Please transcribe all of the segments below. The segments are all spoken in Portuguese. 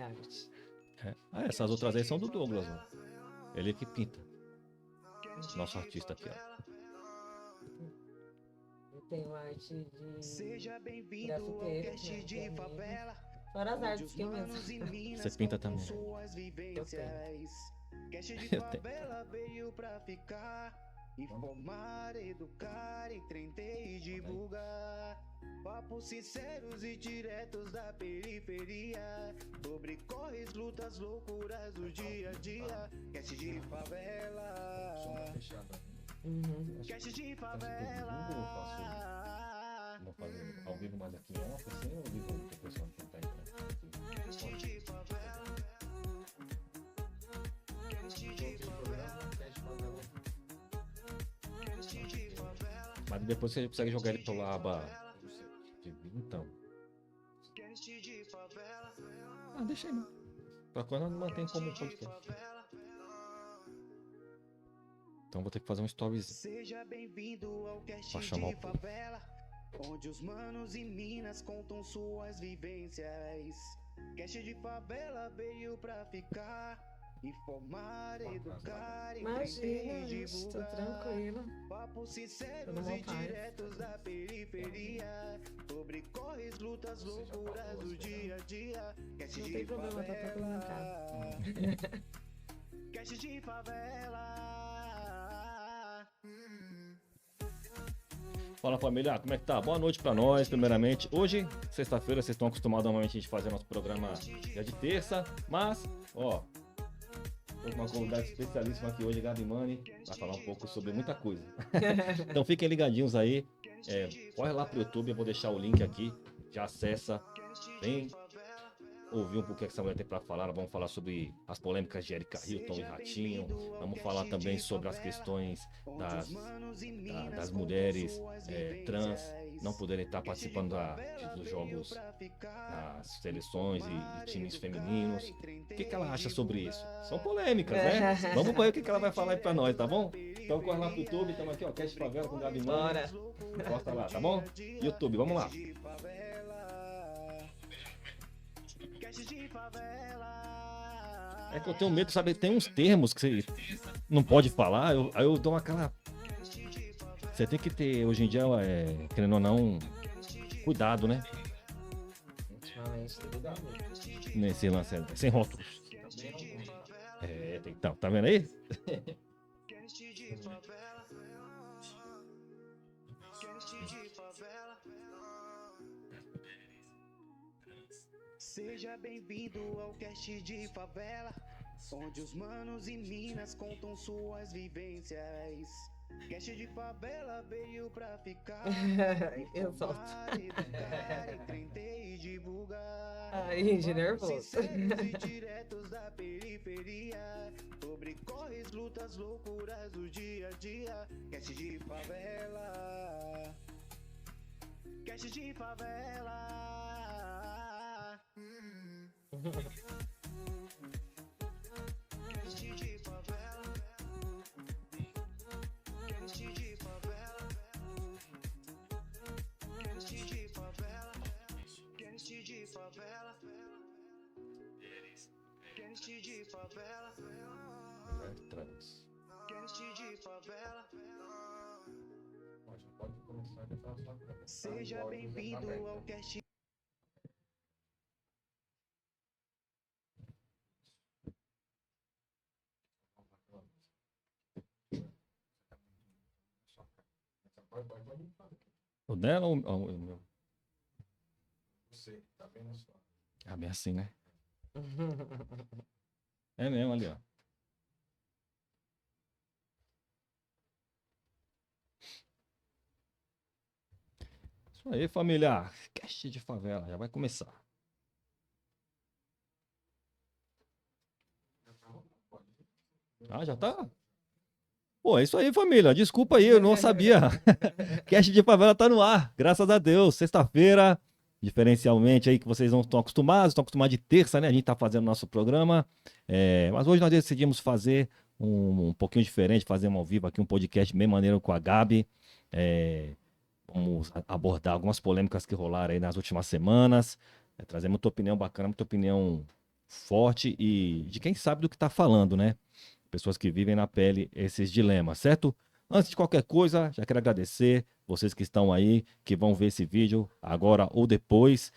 arte. Essas outras aí são do Douglas, ó. Ele que pinta. Nosso artista aqui, ó. Eu tenho arte de Seja bem-vindo ao grafiteiro, cast né, de amigo. favela. Fora as Onde artes os que eu manos mesmo. e minas Você pinta contam também. suas vivências. Cast de Eu tenho. favela veio pra ficar. Informar, educar, entender e divulgar. Papos sinceros e diretos da periferia. Sobre corres, lutas, loucuras do dia a dia. Cast de favela. Uhum. Cast de favela. Vou fazer ao vivo mais aqui em off, assim, ou ao vivo o pessoal que tá entrando? Cast de favela. Cast de favela. Cast de favela. Mas depois você consegue jogar ele pela aba de vídeo, então. Cast de favela. Deixa aí, não. Pra quando não mantém como podcast. Então vou ter que fazer um stories. Seja bem-vindo ao cast Pra chamar de o povo. favela, onde os manos e minas contam suas vivências. Cast de favela veio pra ficar. Informar, educar, entender Imagina, e estou divulgar. tranquila. Papos sinceros Tudo bom, e pai? diretos da periferia. Sobre corres, lutas, loucuras do dia a dia. Cast Não de tem problema, tá todo mundo em favela. Cast de favela. Fala família, como é que tá? Boa noite pra nós, primeiramente. Hoje, sexta-feira, vocês estão acostumados normalmente a gente fazer nosso programa dia de terça, mas, ó, tô com uma convidada especialíssima aqui hoje, Gabi Mani, vai falar um pouco sobre muita coisa. Então fiquem ligadinhos aí, corre lá pro YouTube, eu vou deixar o link aqui, já acessa, vem ouvir um pouco o que essa mulher tem pra falar. Vamos falar sobre as polêmicas de Erika Hilton e Ratinho, vamos falar também sobre as questões das mulheres trans não poderem estar participando dos jogos, das seleções e times femininos. O que ela acha sobre isso? São polêmicas, né? Vamos ver o que ela vai falar aí pra nós, tá bom? Então corre lá pro YouTube, estamos aqui, ó, Cast Favela com Gabi Mani. Bora. Gosta lá, tá bom? YouTube, vamos lá. É que eu tenho medo, sabe? Tem uns termos que você não pode falar, aí eu dou aquela. Você tem que ter, hoje em dia, querendo ou não, cuidado, né? Ultimamente, tem que dar muito. Nesse lance, sem rótulos. Então, tá vendo aí? Seja bem-vindo ao cast de favela, onde os manos e minas contam suas vivências. Cast de favela veio pra ficar. Eu solto. Informar, educar, entender e divulgar. Ai, de nervoso. Sinceros e diretos da periferia. Sobre corres, lutas, loucuras do dia a dia. Cast de favela. Cast de favela. Cast de favela. Cast de favela. Cast de favela. Cast de favela. Cast de favela. Trans. Cast de favela. Seja bem-vindo ao cast. O dela ou o meu? Você, tá bem na sua. Ah, bem assim, né? É mesmo, ali, ó. Isso aí, família. Cast de favela, já vai começar. Ah, já tá? Pô, é isso aí, família. Desculpa aí, eu não sabia. Cast de favela tá no ar, graças a Deus. Sexta-feira, diferencialmente aí que vocês não estão acostumados de terça, né? A gente tá fazendo nosso programa. Mas hoje nós decidimos fazer um pouquinho diferente, fazer um ao vivo aqui, um podcast bem maneiro com a Gabi. Vamos abordar algumas polêmicas que rolaram aí nas últimas semanas. Trazer muita opinião bacana, muita opinião forte e de quem sabe do que está falando, né? Pessoas que vivem na pele esses dilemas, certo? Antes de qualquer coisa, já quero agradecer vocês que estão aí, que vão ver esse vídeo agora ou depois.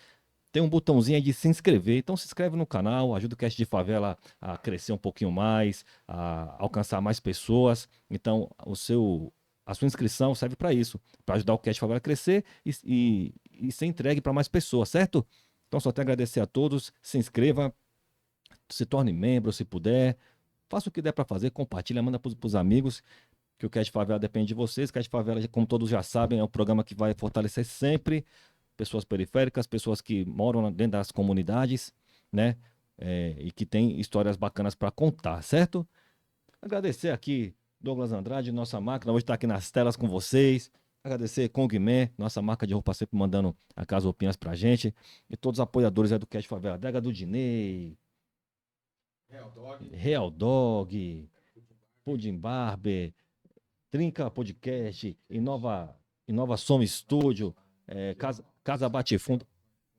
Tem um botãozinho aí de se inscrever, então se inscreve no canal, ajuda o Cast de Favela a crescer um pouquinho mais, a alcançar mais pessoas. Então, a sua inscrição serve para isso, para ajudar o Cast de Favela a crescer e ser entregue para mais pessoas, certo? Então, só tenho a agradecer a todos, se inscreva, se torne membro se puder, faça o que der para fazer, compartilha, manda para os amigos, que o Cast de Favela depende de vocês. O Cast de Favela, como todos já sabem, é um programa que vai fortalecer sempre pessoas periféricas, pessoas que moram dentro das comunidades, né? E que tem histórias bacanas para contar, certo? Agradecer aqui Douglas Andrade, nossa máquina, hoje está aqui nas telas com vocês. Agradecer Kong Man, nossa marca de roupa sempre mandando aquelas roupinhas pra gente. E todos os apoiadores aí do Cast Favela, Dega do Dinei, Real Dog, Pudim Barber, Trinca Podcast, Inova Som Studio, Casa Bate-Fundo.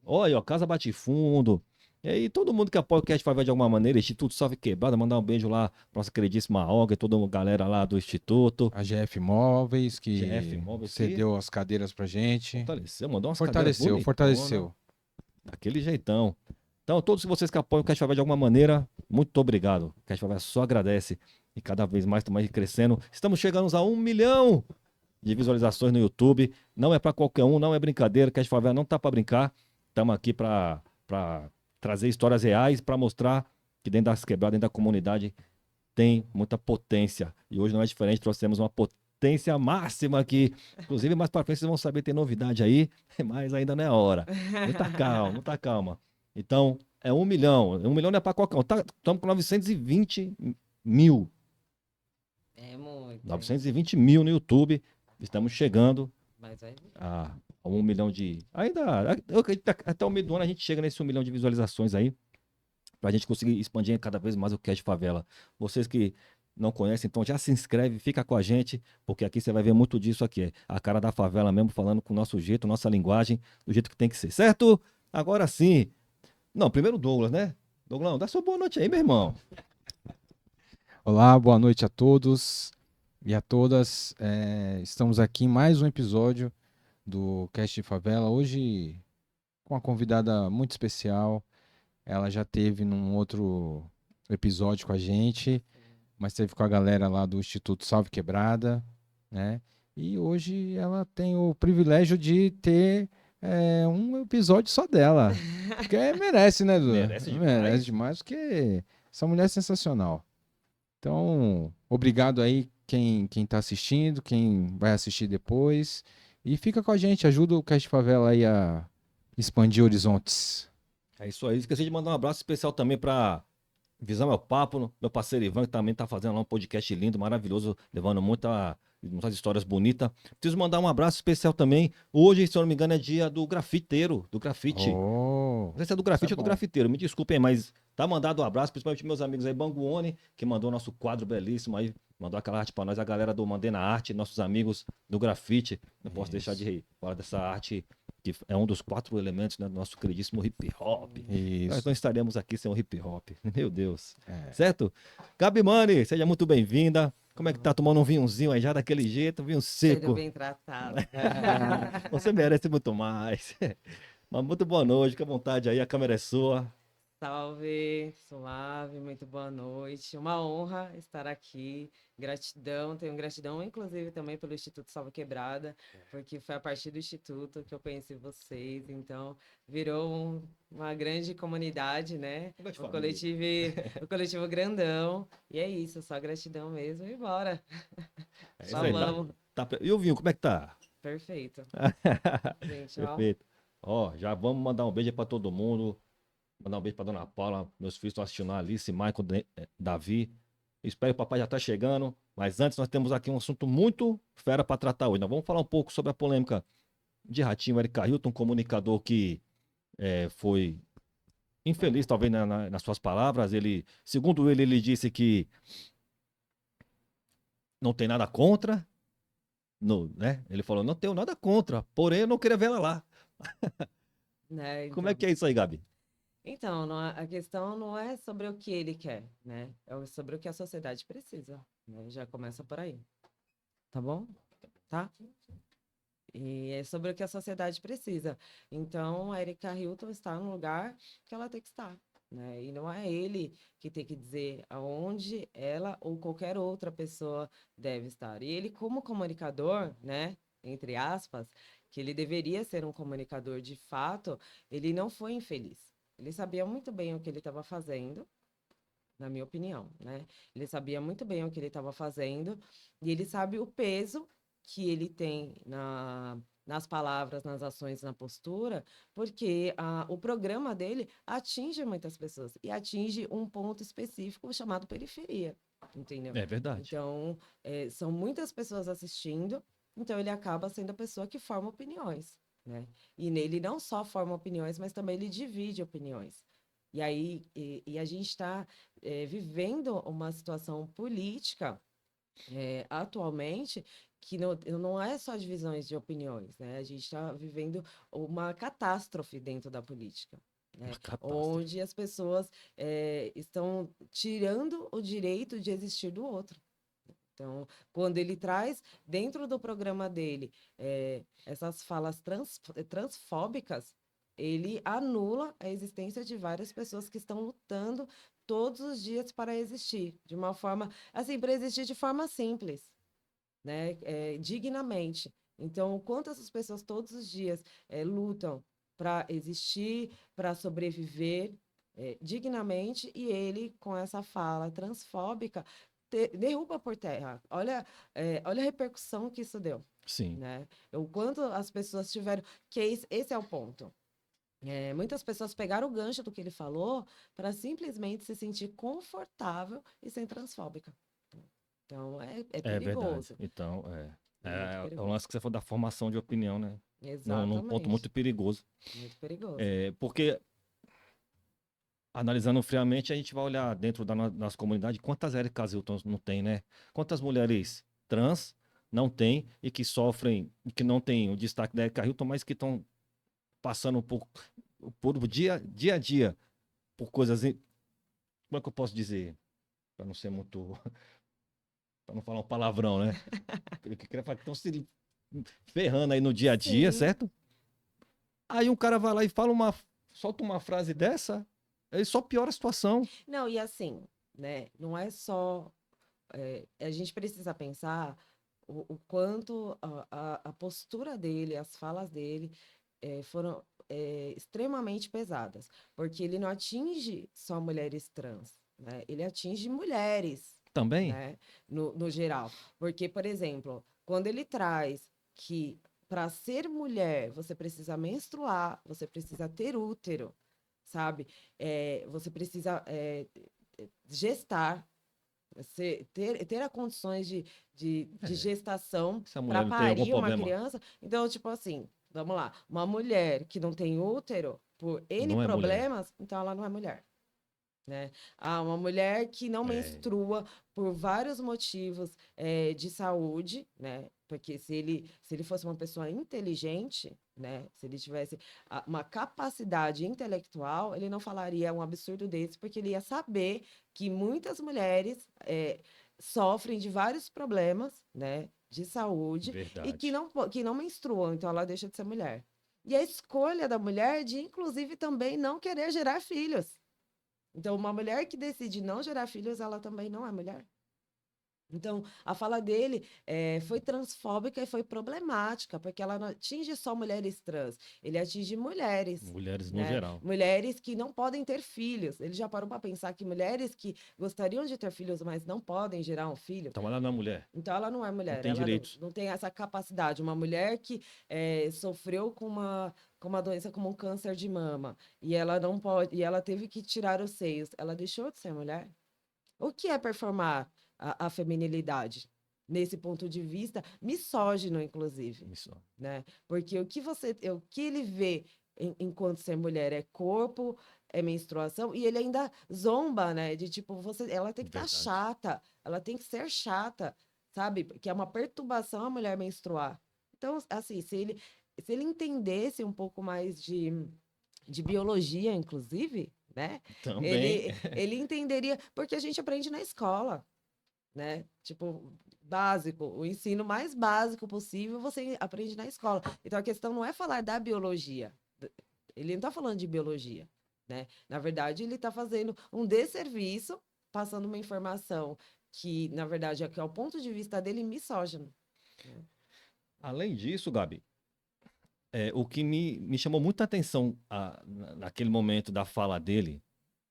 Olha, ó, Casa Bate-Fundo. E aí, todo mundo que apoia o Cast Favela de alguma maneira, Instituto Salve Quebrada, mandar um beijo lá pra nossa queridíssima Olga e toda a galera lá do Instituto. A GF Móveis, que GF Móveis, cedeu as cadeiras pra gente. Fortaleceu, mandou umas Fortaleceu, cadeiras fortaleceu. daquele jeitão. Então, todos vocês que apoiam o Cast Favela de alguma maneira, muito obrigado. O Cast Favela só agradece. E cada vez mais estamos crescendo. Estamos chegando a 1 milhão de visualizações no YouTube. Não é para qualquer um, não é brincadeira. O Cast Favela não tá para brincar. Estamos aqui para trazer histórias reais, para mostrar que dentro das quebradas, dentro da comunidade, tem muita potência. E hoje não é diferente, trouxemos uma potência máxima aqui. Inclusive, mais para frente vocês vão saber, tem novidade aí, mas ainda não é hora. Muita calma. Então, é 1 milhão. 1 milhão não é para qualquer um. Estamos com 920 mil. É muito. 920 mil no YouTube. Estamos chegando Mas vai vir. a 1 milhão de. Ainda. Até o meio do ano a gente chega nesse 1 milhão de visualizações aí. Pra gente conseguir expandir cada vez mais o Cast Favela. Vocês que não conhecem, então já se inscreve, fica com a gente, porque aqui você vai ver muito disso aqui. A cara da favela mesmo, falando com o nosso jeito, nossa linguagem, do jeito que tem que ser, certo? Agora sim. Não, primeiro o Douglas, né? Douglas, dá sua boa noite aí, meu irmão. Olá, boa noite a todos e a todas. Estamos aqui em mais um episódio do Cast de Favela. Hoje com uma convidada muito especial. Ela já teve num outro episódio com a gente, mas teve com a galera lá do Instituto Salve Quebrada, né? E hoje ela tem o privilégio de ter um episódio só dela. Porque merece, né, Duda? Merece demais. Merece demais, porque essa mulher é sensacional. Então, obrigado aí quem tá assistindo, quem vai assistir depois. E fica com a gente, ajuda o Cast Favela aí a expandir horizontes. É isso aí. Esqueci de mandar um abraço especial também pra Visão é o Papo, meu parceiro Ivan, que também tá fazendo lá um podcast lindo, maravilhoso, levando muitas histórias bonitas. Preciso mandar um abraço especial também. Hoje, se eu não me engano, é dia do grafiteiro, do grafite. Oh, Não sei se é do grafite isso é ou do bom. grafiteiro, me desculpem, mas tá mandado um abraço, principalmente meus amigos aí, Banguone, que mandou nosso quadro belíssimo aí, mandou aquela arte pra nós, a galera do Mandena Arte, nossos amigos do grafite. Não posso deixar de falar dessa arte, que é um dos 4 elementos, né, do nosso queridíssimo hip hop. Nós Isso. não estaremos aqui sem o hip hop, meu Deus. É. Certo? Gabi Mani, seja muito bem-vinda. Como é que tá tomando um vinhozinho aí já daquele jeito, vinho Sendo seco? bem tratado. Você merece muito mais. Mas muito boa noite, fica à vontade aí, a câmera é sua. Salve, suave, muito boa noite. Uma honra estar aqui. Gratidão, tenho gratidão, inclusive, também pelo Instituto Salve Quebrada, porque foi a partir do Instituto que eu conheci vocês. Então, virou uma grande comunidade, né? Grande O família. coletivo grandão. E é isso, só gratidão mesmo. E bora. É isso aí, Falamos. E o vinho, como é que tá? Perfeito. Gente, ó. Perfeito. Ó, já vamos mandar um beijo aí pra todo mundo. Mandar um beijo pra Dona Paula. Meus filhos estão assistindo a Alice, Michael, Davi. Espero que o papai já tá chegando. Mas antes nós temos aqui um assunto muito fera pra tratar hoje. Nós vamos falar um pouco sobre a polêmica de Ratinho, Eric Carrilton, um comunicador que foi infeliz, talvez, nas suas palavras. Segundo ele disse que não tem nada contra. Né? Ele falou, não tenho nada contra, porém eu não queria ver ela lá. Né, Como é então. que é isso aí, Gabi? Então, a questão não é sobre o que ele quer, né? É sobre o que a sociedade precisa, né? Já começa por aí, tá bom? Tá? E é sobre o que a sociedade precisa. Então, a Erika Hilton está no lugar que ela tem que estar, né? E não é ele que tem que dizer aonde ela ou qualquer outra pessoa deve estar. E ele, como comunicador, né? Entre aspas, que ele deveria ser um comunicador de fato, ele não foi infeliz. Ele sabia muito bem o que ele estava fazendo, na minha opinião, né? Ele sabia muito bem o que ele estava fazendo e ele sabe o peso que ele tem nas palavras, nas ações, na postura, porque o programa dele atinge muitas pessoas e atinge um ponto específico chamado periferia, entendeu? É verdade. Então, são muitas pessoas assistindo, então ele acaba sendo a pessoa que forma opiniões, né? E nele não só forma opiniões, mas também ele divide opiniões. E aí, a gente está vivendo uma situação política atualmente que não é só divisões de opiniões, né? A gente está vivendo uma catástrofe dentro da política, né? Uma catástrofe. Onde as pessoas estão tirando o direito de existir do outro. Então, quando ele traz dentro do programa dele essas falas transfóbicas, ele anula a existência de várias pessoas que estão lutando todos os dias para existir, de uma forma, assim, para existir de forma simples, né? Dignamente. Então, quantas essas pessoas todos os dias lutam para existir, para sobreviver dignamente, e ele, com essa fala transfóbica, derruba por terra. Olha a repercussão que isso deu, Sim. né? O quanto as pessoas tiveram. Esse é o ponto. Muitas pessoas pegaram o gancho do que ele falou para simplesmente se sentir confortável e ser transfóbica. Então, é É verdade. perigoso. Então, É muito é um perigoso. lance que você falou da formação de opinião, né? Num ponto Exatamente. muito perigoso. Muito perigoso. Porque, analisando friamente, a gente vai olhar dentro da nossa comunidade quantas Erika Hilton não tem, né? Quantas mulheres trans não tem e que sofrem, e que não tem o destaque da Erika Hilton, mas que estão passando por dia a dia, por coisas. Como é que eu posso dizer? Para não ser muito. Para não falar um palavrão, né? Eu queria falar que estão se ferrando aí no dia a dia, Sim. certo? Aí um cara vai lá e solta uma frase dessa, aí só piora a situação. Não, e assim, né? Não é só. A gente precisa pensar o quanto a postura dele, as falas dele foram extremamente pesadas. Porque ele não atinge só mulheres trans, né? Ele atinge mulheres, Também? né? No geral. Porque, por exemplo, quando ele traz que para ser mulher você precisa menstruar, você precisa ter útero, sabe? Você precisa gestar, ter as condições de É. gestação Se a para mulher não tem algum parir uma problema, criança. Então, tipo assim, vamos lá, uma mulher que não tem útero por N não é mulher. problemas, então ela não é mulher, né? Uma mulher que não É, menstrua por vários motivos de saúde, né? Porque se ele fosse uma pessoa inteligente, né? Se ele tivesse uma capacidade intelectual, ele não falaria um absurdo desse, porque ele ia saber que muitas mulheres sofrem de vários problemas, né? De saúde e que verdade. não menstruam, então ela deixa de ser mulher. E a escolha da mulher de, inclusive, também não querer gerar filhos. Então, uma mulher que decide não gerar filhos, ela também não é mulher. Então, a fala dele foi transfóbica e foi problemática, porque ela não atinge só mulheres trans, ele atinge mulheres, Mulheres no né? geral. Mulheres que não podem ter filhos. Ele já parou para pensar que mulheres que gostariam de ter filhos, mas não podem gerar um filho, Então ela não é mulher. então ela não é Não mulher, tem ela direitos. não tem essa capacidade. Uma mulher que sofreu com uma doença como um câncer de mama e ela não pode, e ela teve que tirar os seios, ela deixou de ser mulher? O que é performar a feminilidade? Nesse ponto de vista, misógino, inclusive, Isso. né? Porque o que ele vê enquanto ser mulher é corpo, é menstruação, e ele ainda zomba, né? De tipo, ela tem que estar Verdade. chata, ela tem que ser chata, sabe? Que é uma perturbação a mulher menstruar. Então, assim, se ele entendesse um pouco mais de biologia, inclusive, né? Também. Ele entenderia, porque a gente aprende na escola, né? Tipo, básico, o ensino mais básico possível você aprende na escola. Então a questão não é falar da biologia. Ele não está falando de biologia, né? Na verdade, ele está fazendo um desserviço, passando uma informação que, na verdade, é que é o ponto de vista dele misógino. Além disso, Gabi, o que me chamou muita atenção naquele momento da fala dele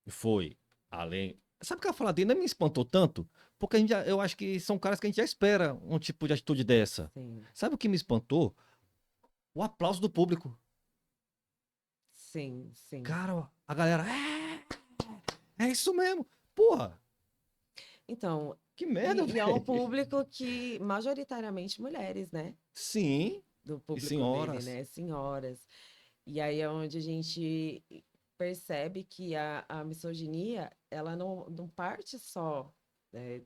foi, além. Sabe que a fala dele não me espantou tanto? Porque eu acho que são caras que a gente já espera um tipo de atitude dessa. Sim, Sabe o que me espantou? O aplauso do público. sim, sim. Cara, a galera. É isso mesmo. Porra, Então, que merda, e é um velho. público que, majoritariamente, mulheres, né? Sim, Do e público dele, senhoras. né? Senhoras. E aí é onde a gente percebe que a misoginia, ela não parte só, né,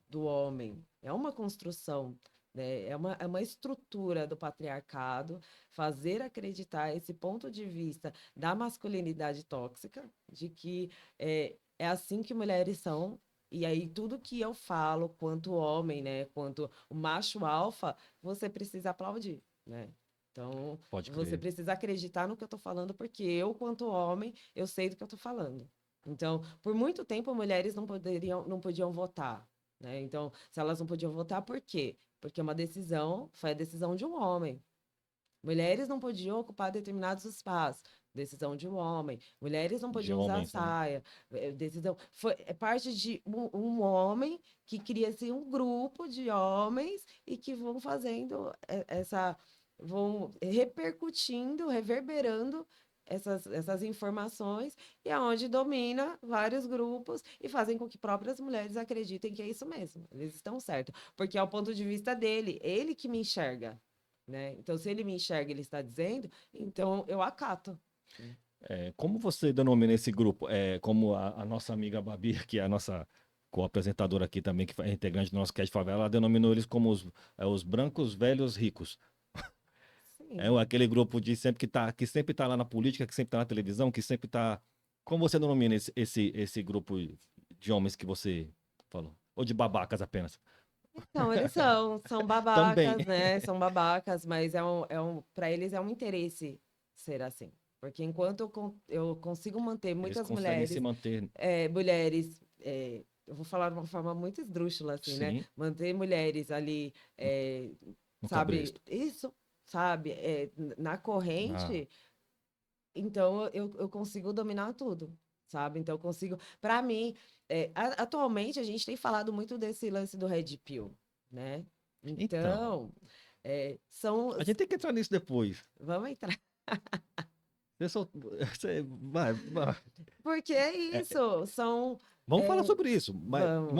do homem. É uma construção, né? É uma estrutura do patriarcado fazer acreditar esse ponto de vista da masculinidade tóxica, de que é assim que mulheres são. E aí, tudo que eu falo, quanto homem, né, quanto o macho alfa, você precisa aplaudir, né? Então, Pode você crer. precisa acreditar no que eu estou falando, porque eu, quanto homem, eu sei do que eu estou falando. Então, por muito tempo, mulheres não podiam votar, né? Então, se elas não podiam votar, por quê? Porque foi a decisão de um homem. Mulheres não podiam ocupar determinados espaços, decisão de um homem. Mulheres não De podiam usar homens, né? saia, decisão. É parte de um homem que cria assim, um grupo de homens e que vão fazendo vão repercutindo, reverberando essas informações, e é onde domina vários grupos e fazem com que próprias mulheres acreditem que é isso mesmo, eles estão certos, porque é o ponto de vista dele, ele que me enxerga, né? Então, se ele me enxerga, ele está dizendo, então eu acato. Como você denomina esse grupo? Como a nossa amiga Babi, que é a nossa co-apresentadora aqui também, que é integrante do nosso Cast Favela, ela denominou eles como os brancos velhos ricos. Sim. Aquele grupo de sempre que sempre tá lá na política, que sempre tá na televisão, que sempre tá. Como você denomina esse grupo de homens que você falou? Ou de babacas apenas? Então, eles são Também. babacas, né? São babacas, mas para eles é um interesse ser assim. Porque enquanto eu consigo manter Eles muitas conseguem se manter. eu vou falar de uma forma muito esdrúxula, assim, né? Sim, Manter mulheres ali, no sabe? cabresto. Isso, sabe? Na Ah, corrente, então eu consigo dominar tudo, sabe? Então eu consigo. Para mim, atualmente a gente tem falado muito desse lance do Red Pill, né? então, Então, são. a gente tem que entrar nisso depois. Vamos entrar. Você só, vai. Porque é É, isso, são. vamos falar é, sobre isso, mas vamos.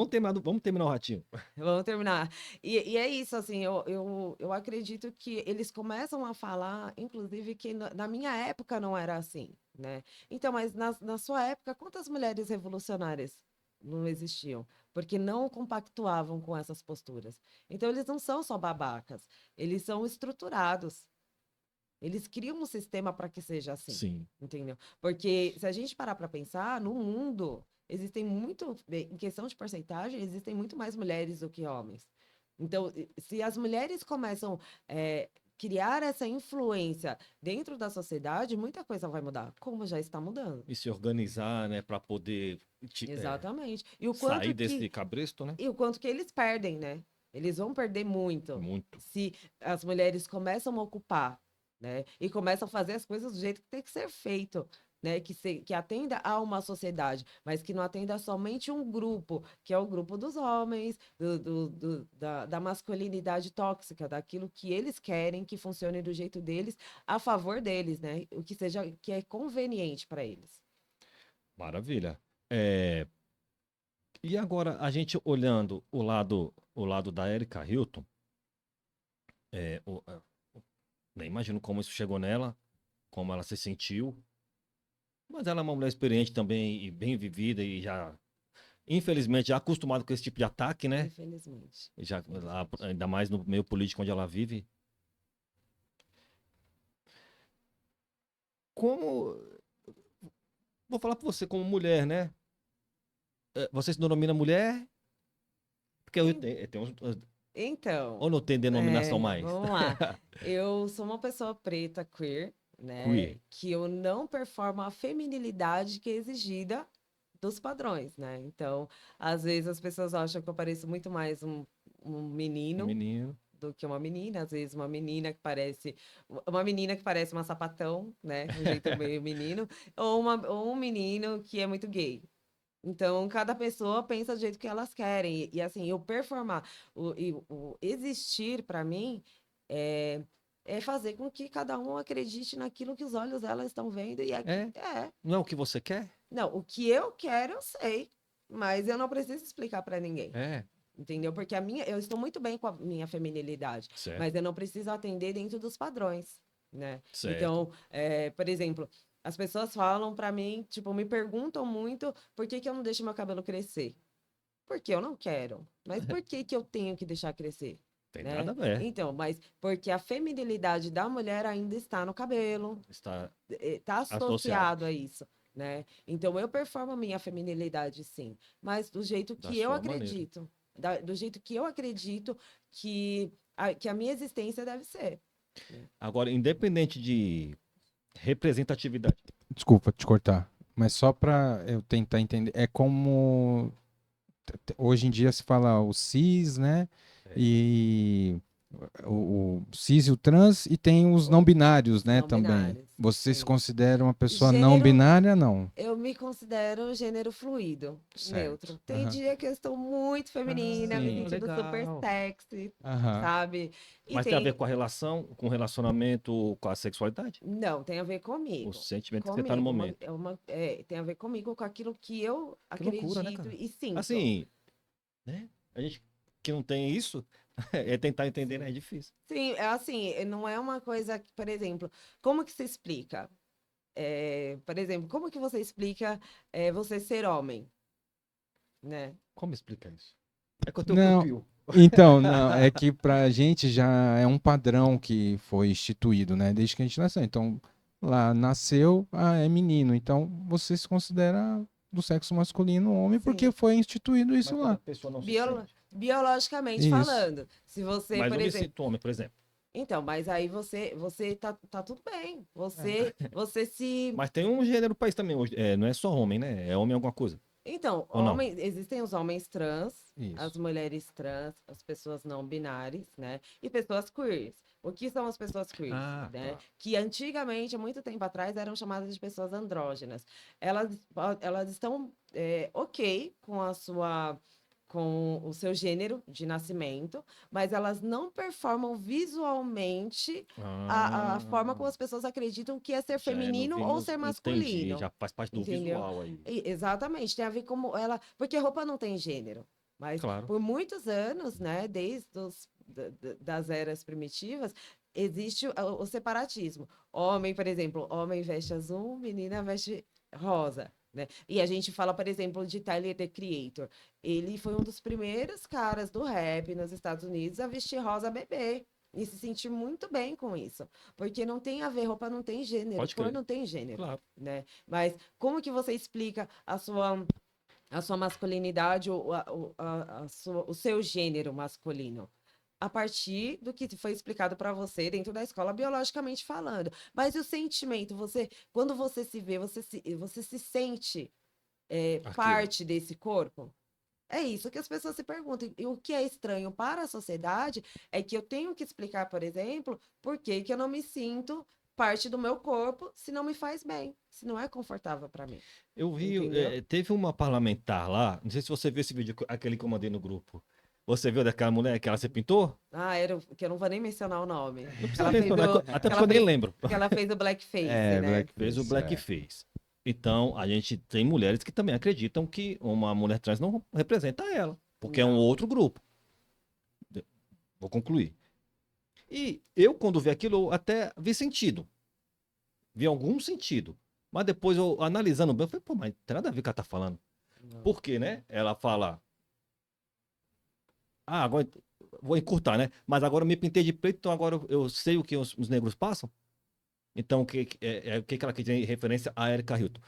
vamos terminar o ratinho. Vamos terminar. E é isso, assim, eu acredito que eles começam a falar, inclusive, que na minha época não era assim, né? Então, mas na sua época, quantas mulheres revolucionárias não existiam? Porque não compactuavam com essas posturas. Então, eles não são só babacas, eles são estruturados. Eles criam um sistema para que seja assim, Sim. entendeu? Porque se a gente parar para pensar, no mundo existem muito, em questão de porcentagem, existem muito mais mulheres do que homens. Então, se as mulheres começam a criar essa influência dentro da sociedade, muita coisa vai mudar, como já está mudando. E se organizar, né, para poder Exatamente. sair desse cabresto, né? E o quanto que eles perdem, né? Eles vão perder muito Muito. se as mulheres começam a ocupar, né? E começam a fazer as coisas do jeito que tem que ser feito, né? Que atenda a uma sociedade, mas que não atenda somente um grupo, que é o grupo dos homens, da masculinidade tóxica, daquilo que eles querem que funcione do jeito deles, a favor deles, né? O que seja, que é conveniente para eles. Maravilha. É, e agora, a gente olhando o lado da Erika Hilton, é, o- é, nem imagino como isso chegou nela, como ela se sentiu, mas ela é uma mulher experiente também e bem vivida e já, infelizmente, já acostumada com esse tipo de ataque, né? Infelizmente. Já, Infelizmente. ainda mais no meio político onde ela vive. Como. vou falar pra você como mulher, né? Você se denomina mulher? Porque tem uns. Então, Ou não tem denominação mais? vamos lá. Eu sou uma pessoa preta, queer, né? Queer. Que eu não performo a feminilidade que é exigida dos padrões, né? Então, às vezes as pessoas acham que eu pareço muito mais um Um menino menino. do que uma menina. Às vezes uma menina que parece uma sapatão, né? Um jeito meio menino, ou um menino que é muito gay. Então, cada pessoa pensa do jeito que elas querem. E assim, eu performar, o existir para mim é, é fazer com que cada um acredite naquilo que os olhos delas estão vendo. E aqui É? é. Não é o que você quer? Não, o que eu quero, eu sei. Mas eu não preciso explicar para ninguém. É. Entendeu? Porque eu estou muito bem com a minha feminilidade, Certo. mas eu não preciso atender dentro dos padrões, né? Certo. Então, por exemplo, as pessoas falam pra mim, tipo, me perguntam muito por que que eu não deixo meu cabelo crescer. Porque eu não quero. Mas por que que eu tenho que deixar crescer? Tem nada Né? a ver. Então, mas porque a feminilidade da mulher ainda está no cabelo, Está está associado associado a isso, né? Então eu performo a minha feminilidade sim, mas do jeito da que eu sua maneira. acredito, do jeito que eu acredito que a minha existência deve ser. Agora, independente de representatividade. Desculpa te cortar, mas só para eu tentar entender, é como hoje em dia se fala o cis, né? É. E o cis e o trans, e tem os não Os binários, né, não também. binários, Você se sim. considera uma pessoa não Gênero, binária, não? eu me considero gênero fluido, Certo. neutro. Tem Aham. dia que eu estou muito feminina, me Sim. sentindo super Legal. sexy, Aham. sabe? E Mas tem a ver tem, com a relação, com o relacionamento, com a sexualidade? não, tem a ver O comigo. sentimento que você tá no Comigo. momento. Tem a ver comigo com aquilo que eu Que loucura, né, acredito cara? e sinto. Assim, né? A gente que não tem isso, é tentar entender, né? É difícil. Sim, é assim, não é uma coisa que, por exemplo, como que se explica? Por exemplo, como que você explica você ser homem, né? Como explica isso? É que eu tenho Não, perfil. então, não, é que pra gente já é um padrão que foi instituído, né, desde que a gente nasceu. Então, lá nasceu, é menino. Então, você se considera do sexo masculino homem porque Sim, foi instituído isso Mas quando a lá. pessoa não se sente. biologicamente Isso. falando, se você, Mas por eu me exemplo, sinto homem, por exemplo. então, mas aí você tá tudo bem. É. Você se Mas tem um gênero país também hoje. Não é só homem, né? É homem alguma coisa. Então, Ou não? existem os homens trans, as Isso. mulheres trans, as pessoas não binárias, né? E pessoas queers. O que são as pessoas queers, Ah, né? tá. Que antigamente, há muito tempo atrás, eram chamadas de pessoas andrógenas. Elas estão ok com com o seu gênero de nascimento, mas elas não performam visualmente a forma Ah, como as pessoas acreditam que é ser já é no feminino ou vinho. ser Entendi. masculino. Já faz parte do Entendeu? visual aí. Exatamente, tem a ver como ela. Porque roupa não tem gênero. Mas Claro. por muitos anos, né, desde das eras primitivas, existe o separatismo. Homem, por exemplo, homem veste azul, menina veste rosa. Né? E a gente fala, por exemplo, de Tyler, The Creator. Ele foi um dos primeiros caras do rap nos Estados Unidos a vestir rosa bebê. E se sentir muito bem com isso. Porque não tem a ver, roupa não tem gênero, Pode cor crer. não tem gênero, Claro. né? Mas como que você explica a sua masculinidade ou o seu gênero masculino? A partir do que foi explicado para você dentro da escola, biologicamente falando. Mas e o sentimento? Quando você se vê, você se sente Aquilo. parte desse corpo? É isso que as pessoas se perguntam. E o que é estranho para a sociedade é que eu tenho que explicar, por exemplo, por que que eu não me sinto parte do meu corpo se não me faz bem, se não é confortável para mim. Eu vi, Entendeu? teve uma parlamentar lá, não sei se você viu esse vídeo, aquele que eu mandei no grupo. Você viu daquela mulher que ela se pintou? Que eu não vou nem mencionar o nome. Não Que precisa ela nem fez falar, o, até que porque ela eu nem fez, lembro. que ela fez o blackface, É, né? Fez o blackface. blackface. Então, a gente tem mulheres que também acreditam que uma mulher trans não representa ela, porque é um Não. outro grupo. Vou concluir. E eu, quando vi aquilo, eu até vi sentido. Vi algum sentido. Mas depois eu analisando bem, eu falei, pô, mas não tem nada a ver com o que ela tá falando. Não. Por quê, né? Ela fala. Ah, agora vou encurtar, né? Mas agora eu me pintei de preto, então agora eu sei o que os negros passam. Então, o que ela quer dizer em referência a Erika Hilton?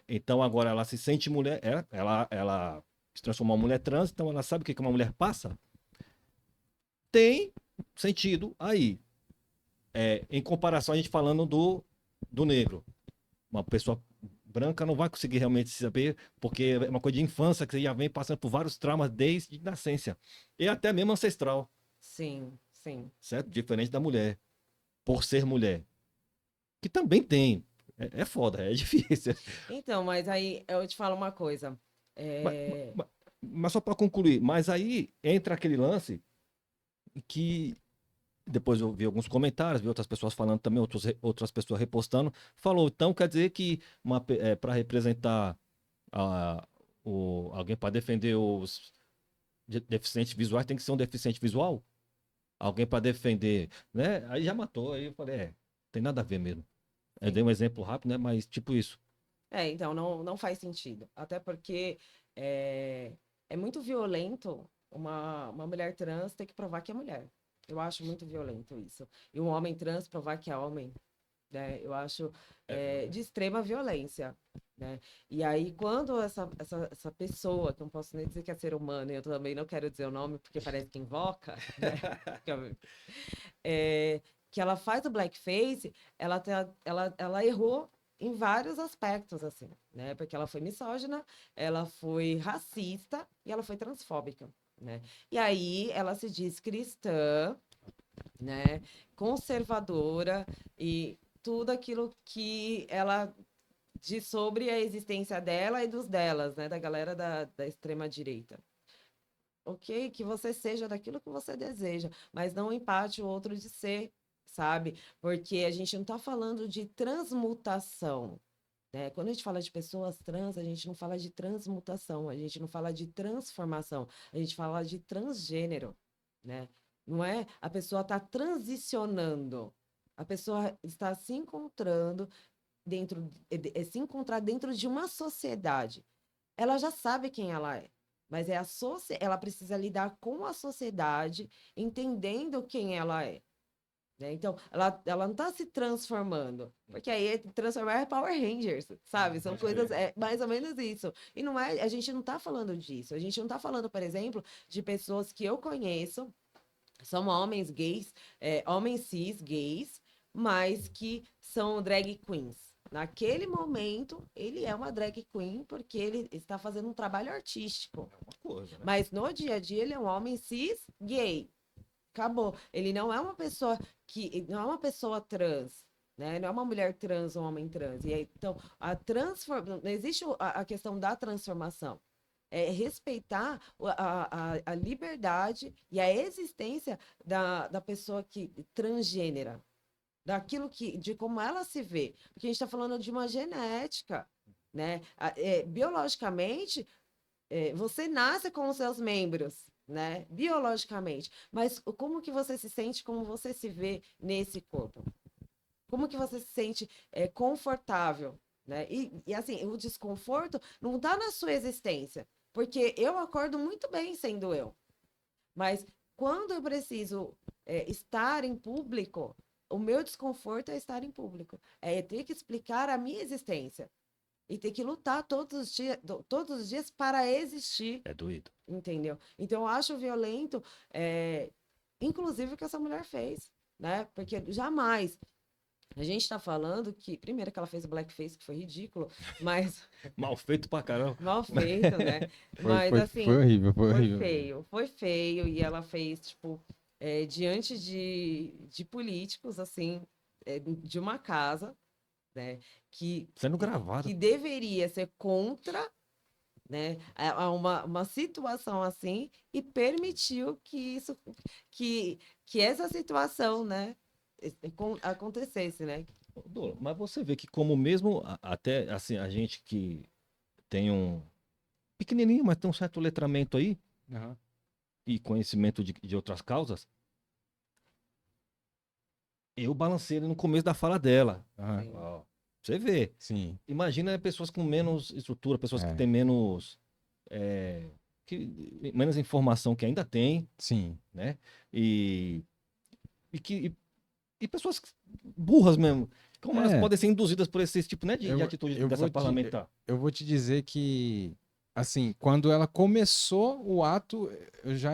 Então, agora ela se sente mulher, ela se transformou em mulher trans, então ela sabe o que uma mulher passa? Tem sentido aí. Em comparação, a gente falando do negro. Uma pessoa branca não vai conseguir realmente saber, porque é uma coisa de infância que você já vem passando por vários traumas desde nascença. E até mesmo ancestral, Sim, sim. certo? Diferente da mulher, por ser mulher. Que também tem. É foda, é difícil. Então, mas aí eu te falo uma coisa. Mas, É, mas- mas só para concluir, mas aí entra aquele lance que depois eu vi alguns comentários, vi outras pessoas falando também, outras pessoas repostando. Falou, então quer dizer que para representar alguém para defender os deficientes visuais tem que ser um deficiente visual? Alguém para defender, né? Aí já matou, aí eu falei, tem nada a ver mesmo. Eu sim. dei um exemplo rápido, né? Mas tipo isso. Então, não faz sentido. Até porque é, é muito violento uma mulher trans ter que provar que é mulher. Eu acho muito violento isso. E um homem trans provar que é homem, né? Eu acho de extrema violência, né? E aí, quando essa pessoa, que eu não posso nem dizer que é ser humano, e eu também não quero dizer o nome porque parece que invoca, né? é, que ela faz o blackface, ela errou em vários aspectos, assim, né? Porque ela foi misógina, ela foi racista e ela foi transfóbica, né? E aí ela se diz cristã, né? Conservadora e tudo aquilo que ela diz sobre a existência dela e dos delas, né? Da galera da extrema direita. Ok, que você seja daquilo que você deseja, mas não empate o outro de ser, sabe? Porque a gente não está falando de transmutação, né? Quando a gente fala de pessoas trans, a gente não fala de transmutação, a gente não fala de transformação, a gente fala de transgênero, né? Não é a pessoa está transicionando, a pessoa está se encontrando se encontrar dentro de uma sociedade. Ela já sabe quem ela é. Mas ela precisa lidar com a sociedade, entendendo quem ela é. Né? Então, ela não está se transformando. Porque aí transformar é Power Rangers, sabe? São coisas, mais ou menos isso. E não é, a gente não está falando disso. A gente não está falando, por exemplo, de pessoas que eu conheço, são homens gays, homens cis gays, mas que são drag queens. Naquele momento, ele é uma drag queen porque ele está fazendo um trabalho artístico. É uma coisa, né? Mas no dia a dia, ele é um homem cis gay. Acabou. Ele não é uma pessoa não é uma pessoa trans, né? Não é uma mulher trans ou um homem trans. E aí, então, não existe a questão da transformação. É respeitar a liberdade e a existência da pessoa transgênera, daquilo de como ela se vê. Porque a gente está falando de uma genética, né? Biologicamente, você nasce com os seus membros, né? Biologicamente. Mas como que você se sente, como você se vê nesse corpo? Como que você se sente confortável, né? E assim, o desconforto não está na sua existência, porque eu acordo muito bem sendo eu. Mas quando eu preciso estar em público, o meu desconforto é estar em público. É ter que explicar a minha existência. E ter que lutar todos os dias para existir, É doído. entendeu? Então, eu acho violento, inclusive, o que essa mulher fez, né? Porque jamais. A gente está falando que, primeiro, que ela fez o blackface, que foi ridículo, mas Mal feito pra caramba. mal feito, né? Foi, Mas, foi, assim, foi horrível, foi foi horrível. feio, foi feio. E ela fez, tipo, diante de políticos, assim, de uma casa, né? Que, Sendo gravado. que deveria ser contra, né, a uma situação assim e permitiu que essa situação, né, acontecesse, né? Dô, mas você vê que como mesmo até assim, a gente que tem um pequenininho, mas tem um certo letramento aí Aham. e conhecimento de outras causas, eu balancei ele no começo da fala dela. Aham. Sim. Ó, você vê. Sim. Imagina pessoas com menos estrutura, pessoas que É. têm menos menos informação que ainda tem, Sim. né? E pessoas burras mesmo. como elas podem ser induzidas por esse tipo, né, de Eu- atitude eu dessa vou te- parlamentar. Eu vou te dizer que, assim, quando ela começou o ato, eu já,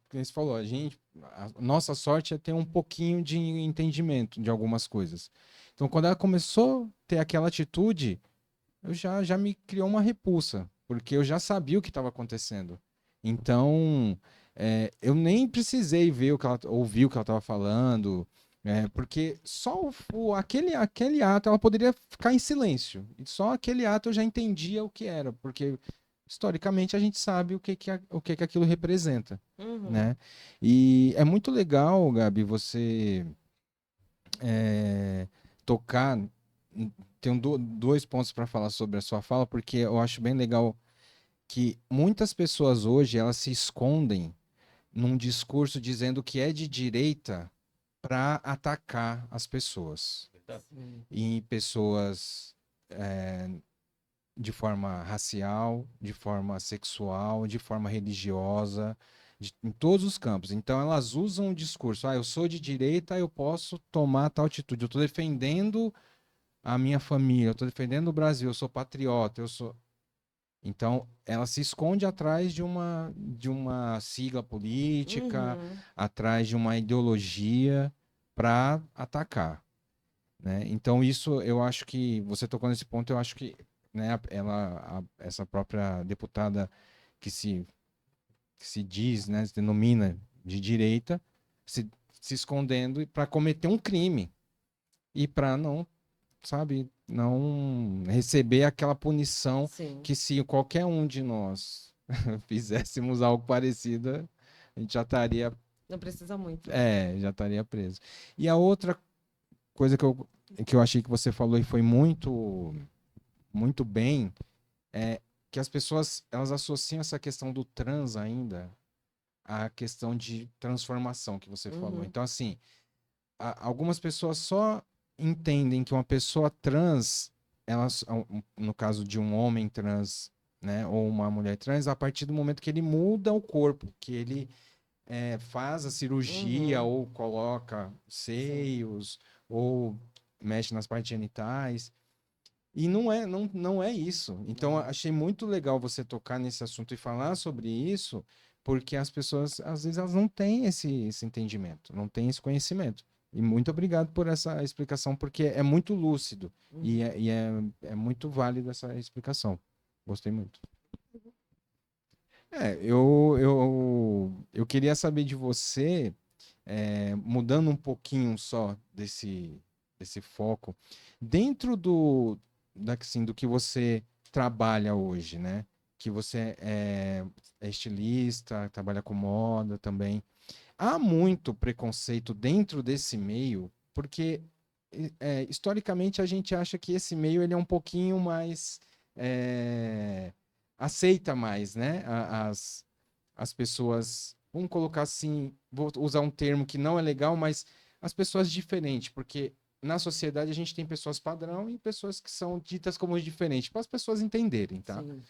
como você falou, a nossa sorte é ter um pouquinho de entendimento de algumas coisas. Então, quando ela começou a ter aquela atitude, já me criou uma repulsa, porque eu já sabia o que estava acontecendo. Então, eu nem precisei ver ouvir o que ela estava falando, porque só aquele ato ela poderia ficar em silêncio. E só aquele ato eu já entendia o que era, porque historicamente a gente sabe o que que aquilo representa, Uhum. né? E é muito legal, Gabi, você tocar. Tenho dois pontos para falar sobre a sua fala, porque eu acho bem legal que muitas pessoas hoje elas se escondem num discurso dizendo que é de direita para atacar as pessoas. Sim. E pessoas de forma racial, de forma sexual, de forma religiosa, em todos os campos. Então elas usam o discurso: eu sou de direita, eu posso tomar tal atitude, eu estou defendendo a minha família, eu estou defendendo o Brasil, eu sou patriota, eu sou. Então, ela se esconde atrás de uma sigla política, Uhum. atrás de uma ideologia para atacar, né? Então, isso eu acho que você tocou nesse ponto, eu acho que, né, essa própria deputada que se diz, né, se denomina de direita, se, se escondendo para cometer um crime e para não, sabe, não receber aquela punição Sim. que se qualquer um de nós fizéssemos algo parecido, a gente Não precisa muito. já estaria preso. E a outra coisa que eu achei que você falou e foi muito, muito bem, é que as pessoas, elas associam essa questão do trans ainda à questão de transformação que você falou. Uhum. Então, assim, algumas pessoas só entendem que uma pessoa trans, no caso de um homem trans, né, ou uma mulher trans, a partir do momento que ele muda o corpo, que ele faz a cirurgia Uhum. ou coloca Sim. seios ou mexe nas partes genitais. E não é isso. Então, eu Não. achei muito legal você tocar nesse assunto e falar sobre isso, porque as pessoas, às vezes, elas não têm esse entendimento, não têm esse conhecimento. E muito obrigado por essa explicação, porque é muito lúcido e Uhum. é muito válido essa explicação. Gostei muito. Eu queria saber de você, mudando um pouquinho só desse foco, dentro assim, do que você trabalha hoje, né? Que você é estilista, trabalha com moda também. Há muito preconceito dentro desse meio, porque historicamente a gente acha que esse meio ele é um pouquinho mais aceita mais, né? As pessoas, vamos colocar assim, vou usar um termo que não é legal, mas as pessoas diferentes, porque na sociedade a gente tem pessoas padrão e pessoas que são ditas como diferentes, para as pessoas entenderem, tá? Sim.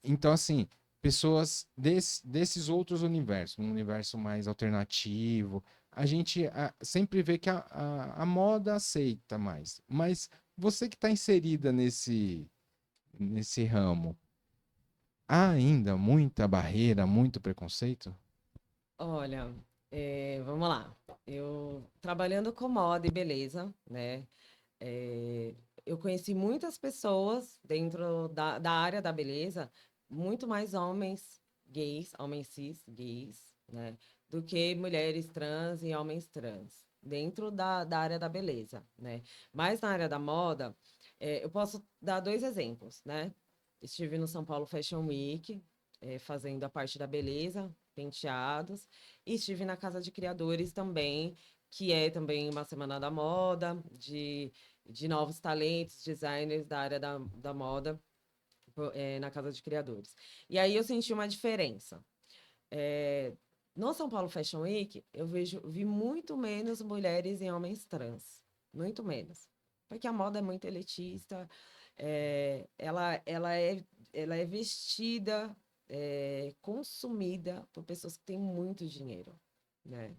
Então, assim, pessoas desses outros universos, um universo mais alternativo, a gente sempre vê que a moda aceita mais. Mas você que está inserida nesse ramo, há ainda muita barreira, muito preconceito? Olha, vamos lá. Eu trabalhando com moda e beleza, né? é, eu conheci muitas pessoas dentro da área da beleza, muito mais homens gays, homens cis gays, né? Do que mulheres trans e homens trans, dentro da área da beleza, né? Mas na área da moda, eu posso dar dois exemplos, né? Estive no São Paulo Fashion Week, fazendo a parte da beleza, penteados, e estive na Casa de Criadores também, que é também uma semana da moda, de novos talentos, designers da área da moda, na Casa de Criadores. E aí eu senti uma diferença. É, no São Paulo Fashion Week, vi muito menos mulheres e homens trans. Muito menos. Porque a moda é muito elitista, é, ela, ela, é, ela é vestida, consumida por pessoas que têm muito dinheiro, né?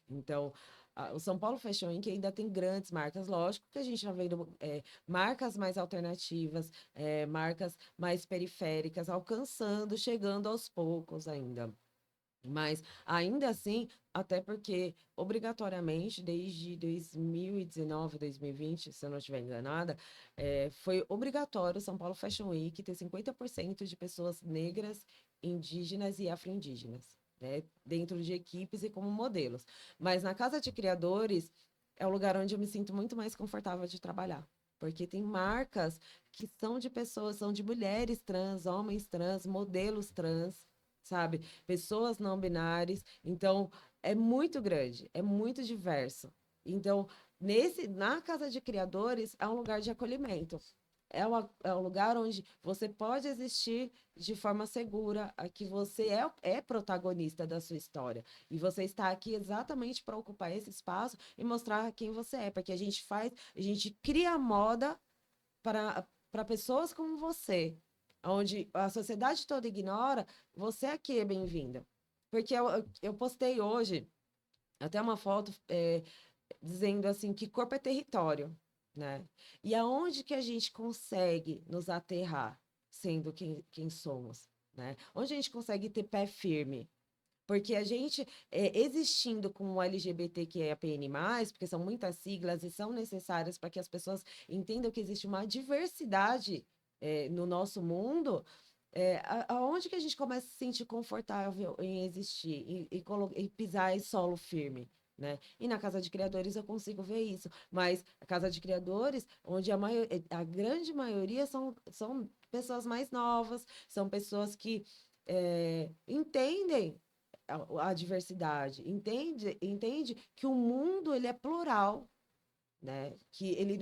Então, o São Paulo Fashion Week ainda tem grandes marcas, lógico que a gente já vendo marcas mais alternativas, marcas mais periféricas, alcançando, chegando aos poucos ainda. Mas ainda assim, até porque obrigatoriamente, desde 2019, 2020, se eu não estiver enganada, foi obrigatório o São Paulo Fashion Week ter 50% de pessoas negras, indígenas e afro-indígenas, né, dentro de equipes e como modelos. Mas na Casa de Criadores é o lugar onde eu me sinto muito mais confortável de trabalhar. Porque tem marcas que são de pessoas, são de mulheres trans, homens trans, modelos trans, sabe? Pessoas não binárias. Então, é muito grande, é muito diverso. Então, na Casa de Criadores, é um lugar de acolhimento. É um lugar onde você pode existir de forma segura, aqui você é protagonista da sua história. E você está aqui exatamente para ocupar esse espaço e mostrar quem você é. Porque a gente cria moda para pessoas como você, onde a sociedade toda ignora, você aqui é bem-vinda. Porque eu postei hoje até uma foto dizendo assim que corpo é território, né? E aonde que a gente consegue nos aterrar sendo quem somos, né? Onde a gente consegue ter pé firme? Porque a gente, existindo com o LGBTQIAPN+, porque são muitas siglas e são necessárias para que as pessoas entendam que existe uma diversidade no nosso mundo, aonde que a gente começa a se sentir confortável em existir e pisar em solo firme? Né? E na Casa de Criadores eu consigo ver isso, mas a Casa de Criadores, onde a grande maioria são pessoas mais novas, são pessoas que entendem a diversidade, entende que o mundo ele é plural, né? Que ele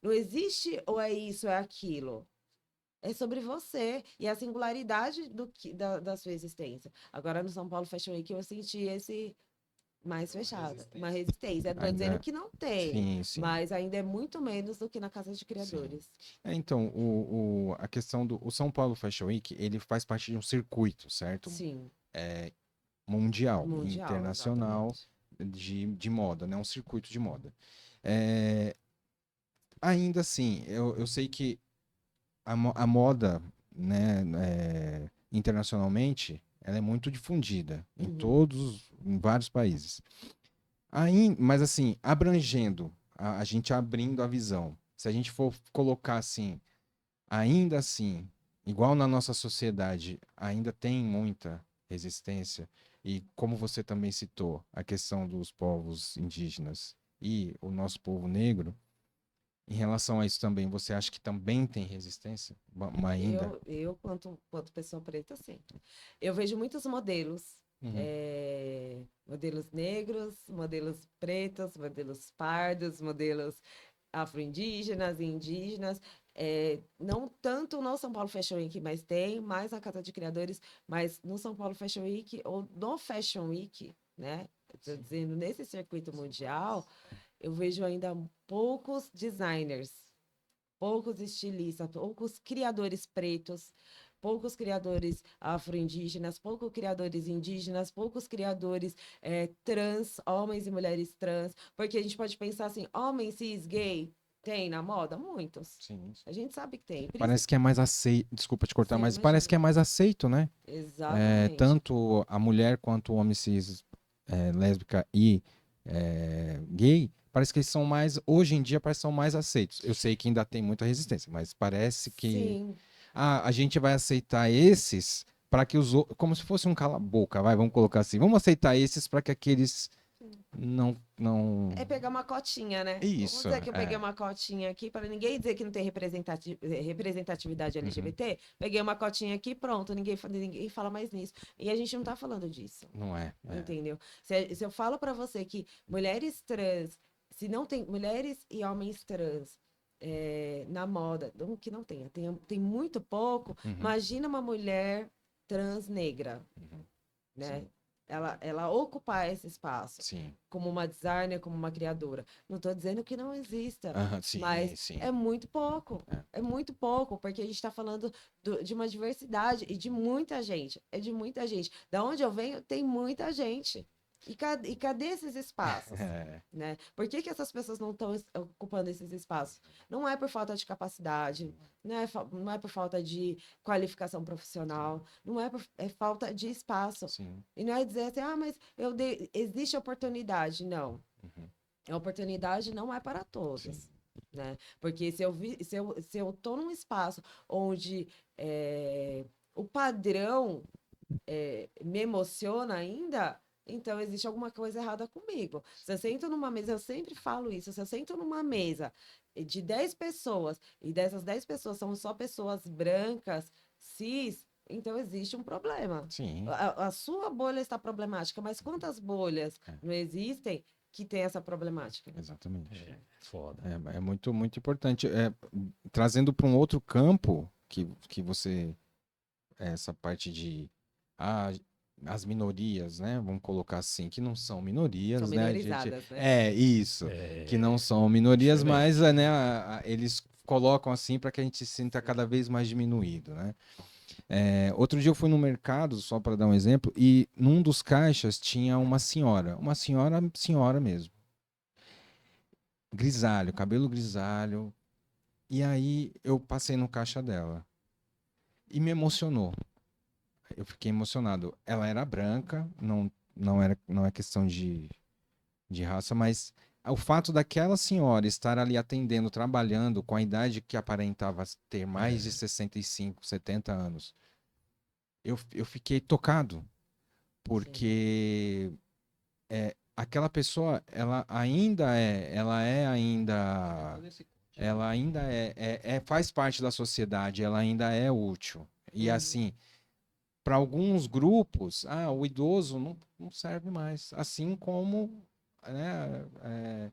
não existe ou é isso ou é aquilo. É sobre você e a singularidade da sua existência. Agora, no São Paulo Fashion Week, eu senti esse mais fechada, uma resistência. Não estou dizendo que não tem, Sim, sim. mas ainda é muito menos do que na Casa de Criadores. Então, a questão do o São Paulo Fashion Week, ele faz parte de um circuito, certo? Sim, Mundial, mundial, internacional exatamente. de moda, né? Um circuito de moda. Ainda assim, eu sei que a moda, né, internacionalmente, ela é muito difundida em vários países. Mas assim, abrangendo, a gente abrindo a visão, se a gente for colocar assim, ainda assim, igual na nossa sociedade, ainda tem muita resistência, e como você também citou, a questão dos povos indígenas e o nosso povo negro, em relação a isso também, você acha que também tem resistência? Ainda? Quanto pessoa preta, sim. Eu vejo muitos modelos, Uhum. Modelos negros, modelos pretos, modelos pardos, modelos afro-indígenas e indígenas. Não tanto no São Paulo Fashion Week, mas tem mais na Casa de Criadores, mas no São Paulo Fashion Week ou no Fashion Week, né? Estou dizendo, nesse circuito mundial, eu vejo ainda poucos designers, poucos estilistas, poucos criadores pretos, poucos criadores afro-indígenas, poucos criadores indígenas, poucos criadores trans, homens e mulheres trans, porque a gente pode pensar assim, homem cis, gay, tem na moda? Muitos. Sim. A gente sabe que tem. Parece que é mais aceito, desculpa te cortar, Sim, mas parece que é imagina. mais aceito, né? Exatamente. Tanto a mulher quanto o homem cis, lésbica e gay, parece que eles são mais, hoje em dia, parece que são mais aceitos. Eu sei que ainda tem muita resistência, mas parece que Sim. a gente vai aceitar esses para que os outros, como se fosse um cala-boca, vamos colocar assim, vamos aceitar esses para que aqueles não. É pegar uma cotinha, né? Vamos Isso, dizer que eu peguei uma cotinha aqui, para ninguém dizer que não tem representatividade LGBT. Peguei uma cotinha aqui, pronto, ninguém fala mais nisso. E a gente não tá falando disso. Não é. Entendeu? Se eu falo para você que mulheres trans, se não tem mulheres e homens trans na moda, não que não tenha, tem muito pouco, imagina uma mulher trans negra, né? Sim. Ela ocupar esse espaço Sim. como uma designer, como uma criadora. Não estou dizendo que não exista, Sim, mas sim. é muito pouco. É muito pouco, porque a gente está falando de uma diversidade e de muita gente. É de muita gente. Da onde eu venho, tem muita gente. E cadê esses espaços? É, Né? Por que essas pessoas não estão ocupando esses espaços? Não é por falta de capacidade, não é por falta de qualificação profissional, não é por é falta de espaço. sim. E não é dizer assim, mas existe oportunidade. Não, Uhum, a oportunidade não é para todos. sim. Né? Porque se eu tô num espaço onde o padrão me emociona ainda, então existe alguma coisa errada comigo. Se eu sento numa mesa, eu sempre falo isso, se eu sento numa mesa de 10 pessoas, e dessas 10 pessoas são só pessoas brancas, cis, então existe um problema. Sim, A sua bolha está problemática, mas quantas bolhas É. não existem que tem essa problemática? exatamente. Foda. É muito, muito importante. Trazendo para um outro campo que você, essa parte de ah, as minorias, né? Vamos colocar assim, que não são minorias, São né? A gente, minorizadas, né? isso, É, que não são minorias, excelente. mas né, eles colocam assim para que a gente se sinta cada vez mais diminuído, né? Outro dia eu fui no mercado, só para dar um exemplo, e num dos caixas tinha uma senhora mesmo, grisalho, cabelo grisalho. E aí eu passei no caixa dela e me emocionou. Eu fiquei emocionado. Ela era branca, não é questão de raça, mas o fato daquela senhora estar ali atendendo, trabalhando com a idade que aparentava ter mais de 65, 70 anos, eu fiquei tocado, porque aquela pessoa, ela ainda faz parte da sociedade, ela ainda é útil. E Uhum. assim, para alguns grupos, o idoso não serve mais. Assim como, né,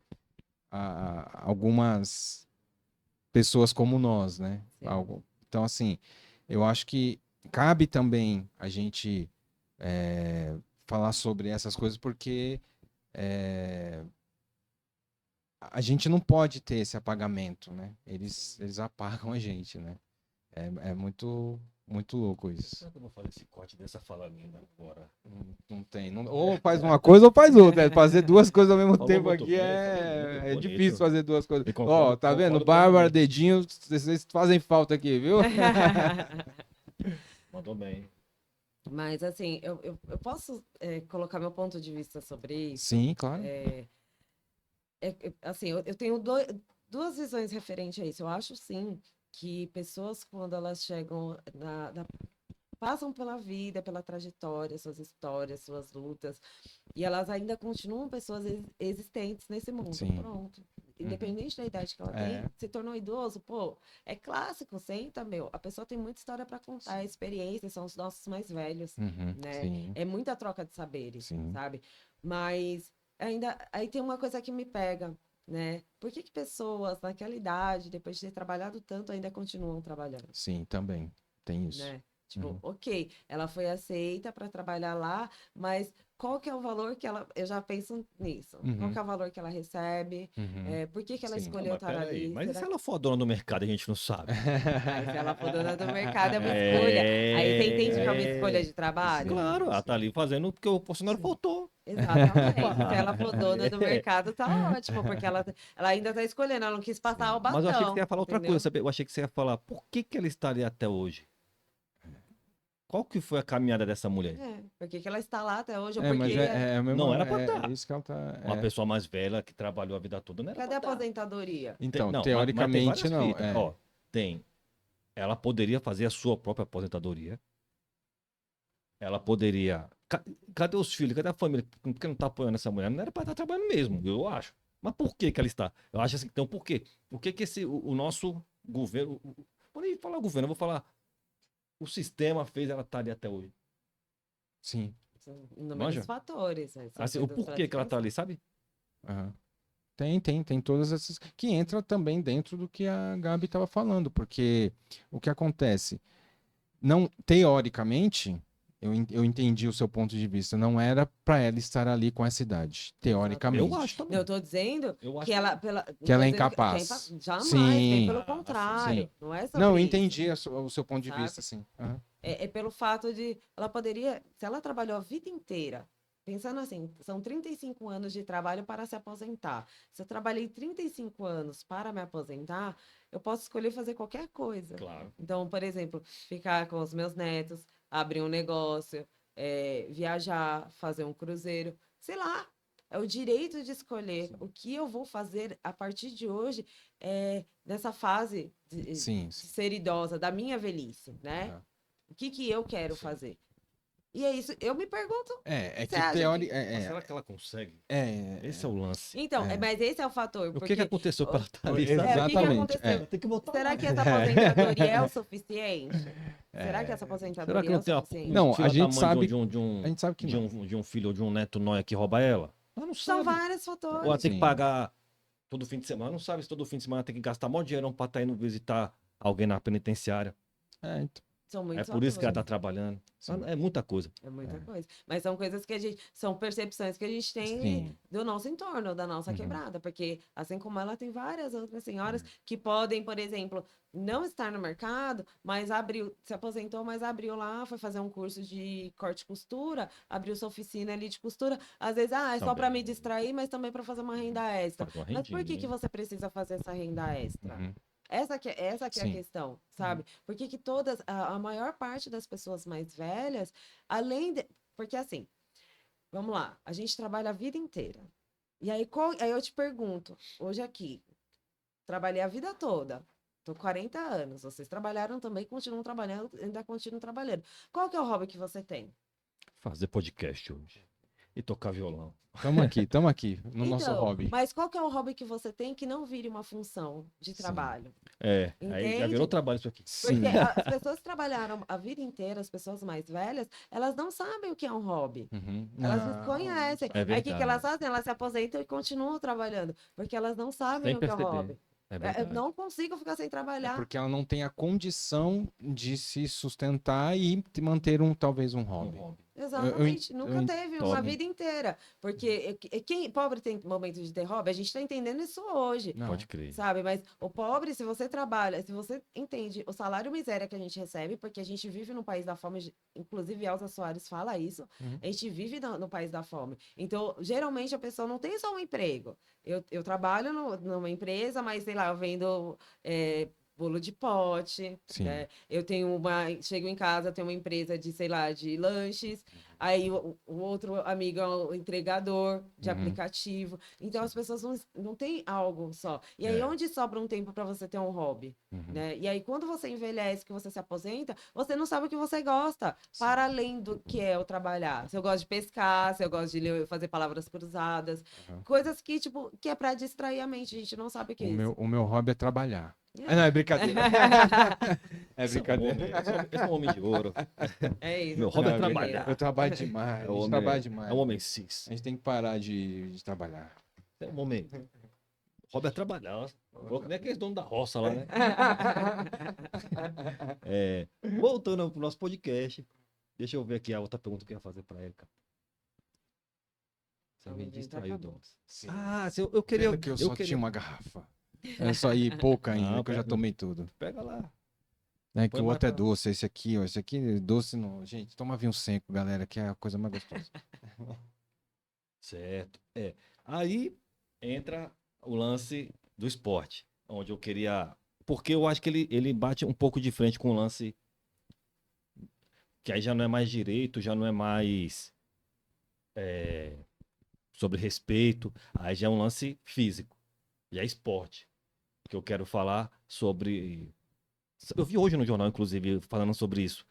algumas pessoas como nós, né? Sim. Então, assim, eu acho que cabe também a gente falar sobre essas coisas, porque a gente não pode ter esse apagamento, né? Eles apagam a gente, né? É muito, muito louco isso. Será que eu vou fazer esse corte dessa fala linda agora? Não tem. Ou faz uma coisa ou faz outra. Fazer duas coisas ao mesmo Falou tempo muito aqui bem, falou muito é bonito. difícil fazer duas coisas. E Ó, concordo- tá vendo? concordo Bárbara, plenamente. dedinho, vocês fazem falta aqui, viu? Mandou bem. Mas, assim, eu posso colocar meu ponto de vista sobre isso? Sim, claro. Assim, eu tenho duas visões referentes a isso. Eu acho, sim, que pessoas, quando elas chegam passam pela vida, pela trajetória, suas histórias, suas lutas, e elas ainda continuam pessoas existentes nesse mundo. Sim. Pronto. Independente da idade que ela É. tem, se tornou idoso, pô, é clássico, senta, meu. A pessoa tem muita história para contar, experiências, são os nossos mais velhos, Uhum, né? sim. É muita troca de saberes, Sim. sabe? Mas aí tem uma coisa que me pega, né? Por que pessoas naquela idade, depois de ter trabalhado tanto, ainda continuam trabalhando? Sim, também. Tem isso. Né? Tipo, Uhum. ok, ela foi aceita para trabalhar lá, mas qual que é o valor que ela. Eu já penso nisso. Qual Uhum. que é o valor que ela recebe? Uhum. Por que ela Sim. escolheu estar Peraí, ali? mas e se Será ela for a dona do mercado e a gente não sabe? se ela for dona do mercado, é uma escolha. Aí você entende que é uma escolha de trabalho? Claro, ela tá ali fazendo porque o funcionário Sim. faltou. Exatamente. Opa! Se ela for dona do mercado, tá ótimo, porque ela ainda tá escolhendo, ela não quis passar o Mas eu achei que você bastão. ia falar outra entendeu? coisa, sabe? Eu achei que você ia falar por que ela está ali até hoje? Qual que foi a caminhada dessa mulher? Por que ela está lá até hoje? Ou Mas porque. a mesma, Não era pra tá. isso que ela tá. Uma pessoa mais velha que trabalhou a vida toda, não era Cadê a pra tá. aposentadoria? Então, Não, teoricamente mas tem várias não. fitas. Ó, tem. Ela poderia fazer a sua própria aposentadoria. Ela poderia. Cadê os filhos? Cadê a família? Por que não tá apoiando essa mulher? Não era pra estar trabalhando mesmo, eu acho. Mas por que ela está? Eu acho assim, então, por quê? Por que o nosso governo. Vou nem falar governo, eu vou falar. O sistema fez ela estar ali até hoje. Sim. São inúmeros Manja? fatores. São Assim, o coisas pra porquê se que ela tá pensar. ali, sabe? Aham. Tem todas essas. Que entra também dentro do que a Gabi estava falando, porque o que acontece? Não, teoricamente, eu entendi o seu ponto de vista, não era para ela estar ali com essa idade, teoricamente. Eu acho também. Não, eu tô dizendo Eu acho que ela. Que ela é não tô dizendo incapaz. Jamais, Sim. bem pelo sim. contrário. Não é sobre Não, eu isso. entendi o seu ponto de Sabe? vista, sim. Aham. É pelo fato de. Ela poderia. Se ela trabalhou a vida inteira pensando assim, são 35 anos de trabalho para se aposentar. Se eu trabalhei 35 anos para me aposentar, eu posso escolher fazer qualquer coisa. Claro. Então, por exemplo, ficar com os meus netos, abrir um negócio, viajar, fazer um cruzeiro, sei lá. É o direito de escolher o que eu vou fazer a partir de hoje, nessa fase de Sim. ser idosa, da minha velhice, né? Aham. O que que eu quero fazer? E é isso, eu me pergunto, É você que acha teoria. Mas será que ela consegue? É, Esse é o lance. então, mas esse é o fator, O que porque que aconteceu pra ela estar ali? Exato. sabe? o que que Exatamente, aconteceu? Tem que botar Será lá. que essa aposentadoria é o suficiente? Será que essa Será aposentadoria que é não o tem suficiente? Não, filho a gente da mãe sabe- de um, a gente sabe que de não. de um filho ou de um neto nóia que rouba ela? Ela não São sabe. vários Ou ela fatores. tem que Sim. pagar todo fim de semana. Ela não sabe se todo fim de semana tem que gastar mó dinheiro pra estar indo visitar alguém na penitenciária. Então, São É muitos por isso que ela tá fatores. trabalhando. Sim. É muita coisa. É muita coisa. Mas são coisas que são percepções que a gente tem Sim. do nosso entorno, da nossa Uhum. quebrada. Porque, assim como ela, tem várias outras senhoras que podem, por exemplo, não estar no mercado, mas se aposentou, mas abriu lá, foi fazer um curso de corte e costura, abriu sua oficina ali de costura. Às vezes, é só para me Também. distrair, mas também para fazer uma renda extra. Faz uma Mas por que rendinha. você precisa fazer essa renda extra? Uhum. Essa que é a Sim. questão, sabe? Por que que a maior parte das pessoas mais velhas, além de... Porque assim, vamos lá, a gente trabalha a vida inteira. E aí, aí eu te pergunto, hoje aqui, trabalhei a vida toda, tô com 40 anos, vocês trabalharam também, continuam trabalhando, ainda continuam trabalhando. Qual que é o hobby que você tem? Fazer podcast hoje. E tocar violão. Tamo aqui, no nosso Então, hobby. mas qual que é o hobby que você tem que não vire uma função de Sim. trabalho? É, aí já Entende? virou trabalho isso aqui. Sim. Porque as pessoas que trabalharam a vida inteira, as pessoas mais velhas, elas não sabem o que é um hobby. Uhum. Elas Não, desconhecem. É Aí o que que elas verdade. fazem? Elas se aposentam e continuam trabalhando. Porque elas não sabem Sem o que é o perceber. hobby. É Eu verdade. não consigo ficar sem É trabalhar. porque ela não tem a condição de se sustentar e manter talvez um hobby. Exatamente. eu Nunca teve Top. uma vida inteira. Porque quem pobre tem momento de ter hobby, a gente está entendendo isso hoje. Não. Pode crer. Sabe, mas o pobre, se você trabalha, se você entende o salário miséria que a gente recebe, porque a gente vive no país da fome, inclusive Elza Soares fala isso, Uhum. a gente vive no país da fome. Então, geralmente a pessoa não tem só um emprego. Eu trabalho numa empresa, mas sei lá, eu vendo bolo de pote, Sim. né? Chego em casa, tenho uma empresa de, sei lá, de lanches. Aí o outro amigo é o entregador de Uhum. aplicativo. Então as pessoas não têm algo só. E aí É. onde sobra um tempo para você ter um hobby, Uhum. né? E aí quando você envelhece, que você se aposenta, você não sabe o que você gosta, Sim. para além do que é o trabalhar. Se eu gosto de pescar, se eu gosto de fazer palavras cruzadas, Uhum. coisas que tipo que é para distrair a mente, a gente não sabe o que é isso. O meu hobby é trabalhar. É. Ah, não, é brincadeira. É Esse brincadeira. Esse é um homem de ouro. É isso. Meu hobby é Não, trabalhar. Eu trabalho demais. É A um gente trabalha homem, demais. é um homem cis. A gente tem que parar de trabalhar. É um homem. O hobby é trabalhar. Falou que nem aqueles donos da roça lá, né? Voltando pro nosso podcast. Deixa eu ver aqui a outra pergunta que eu ia fazer pra ele, cara. Você me distraiu, Douglas. Sim. Ah, eu queria. Pena que eu só queria... tinha uma garrafa. É só ir pouca ainda, Não, que eu já pega. tomei tudo. Pega lá. É que Põe o mais outro é pra- doce, esse aqui, ó. Esse aqui é doce não. Gente, toma vinho seco, galera, que é a coisa mais gostosa. Certo. Aí entra o lance do esporte, onde eu queria. Porque eu acho que ele bate um pouco de frente com o lance. Que aí já não é mais direito, já não é mais sobre respeito, aí já é um lance físico, já é esporte. Que eu quero falar sobre. Eu vi hoje no jornal, inclusive, falando sobre isso.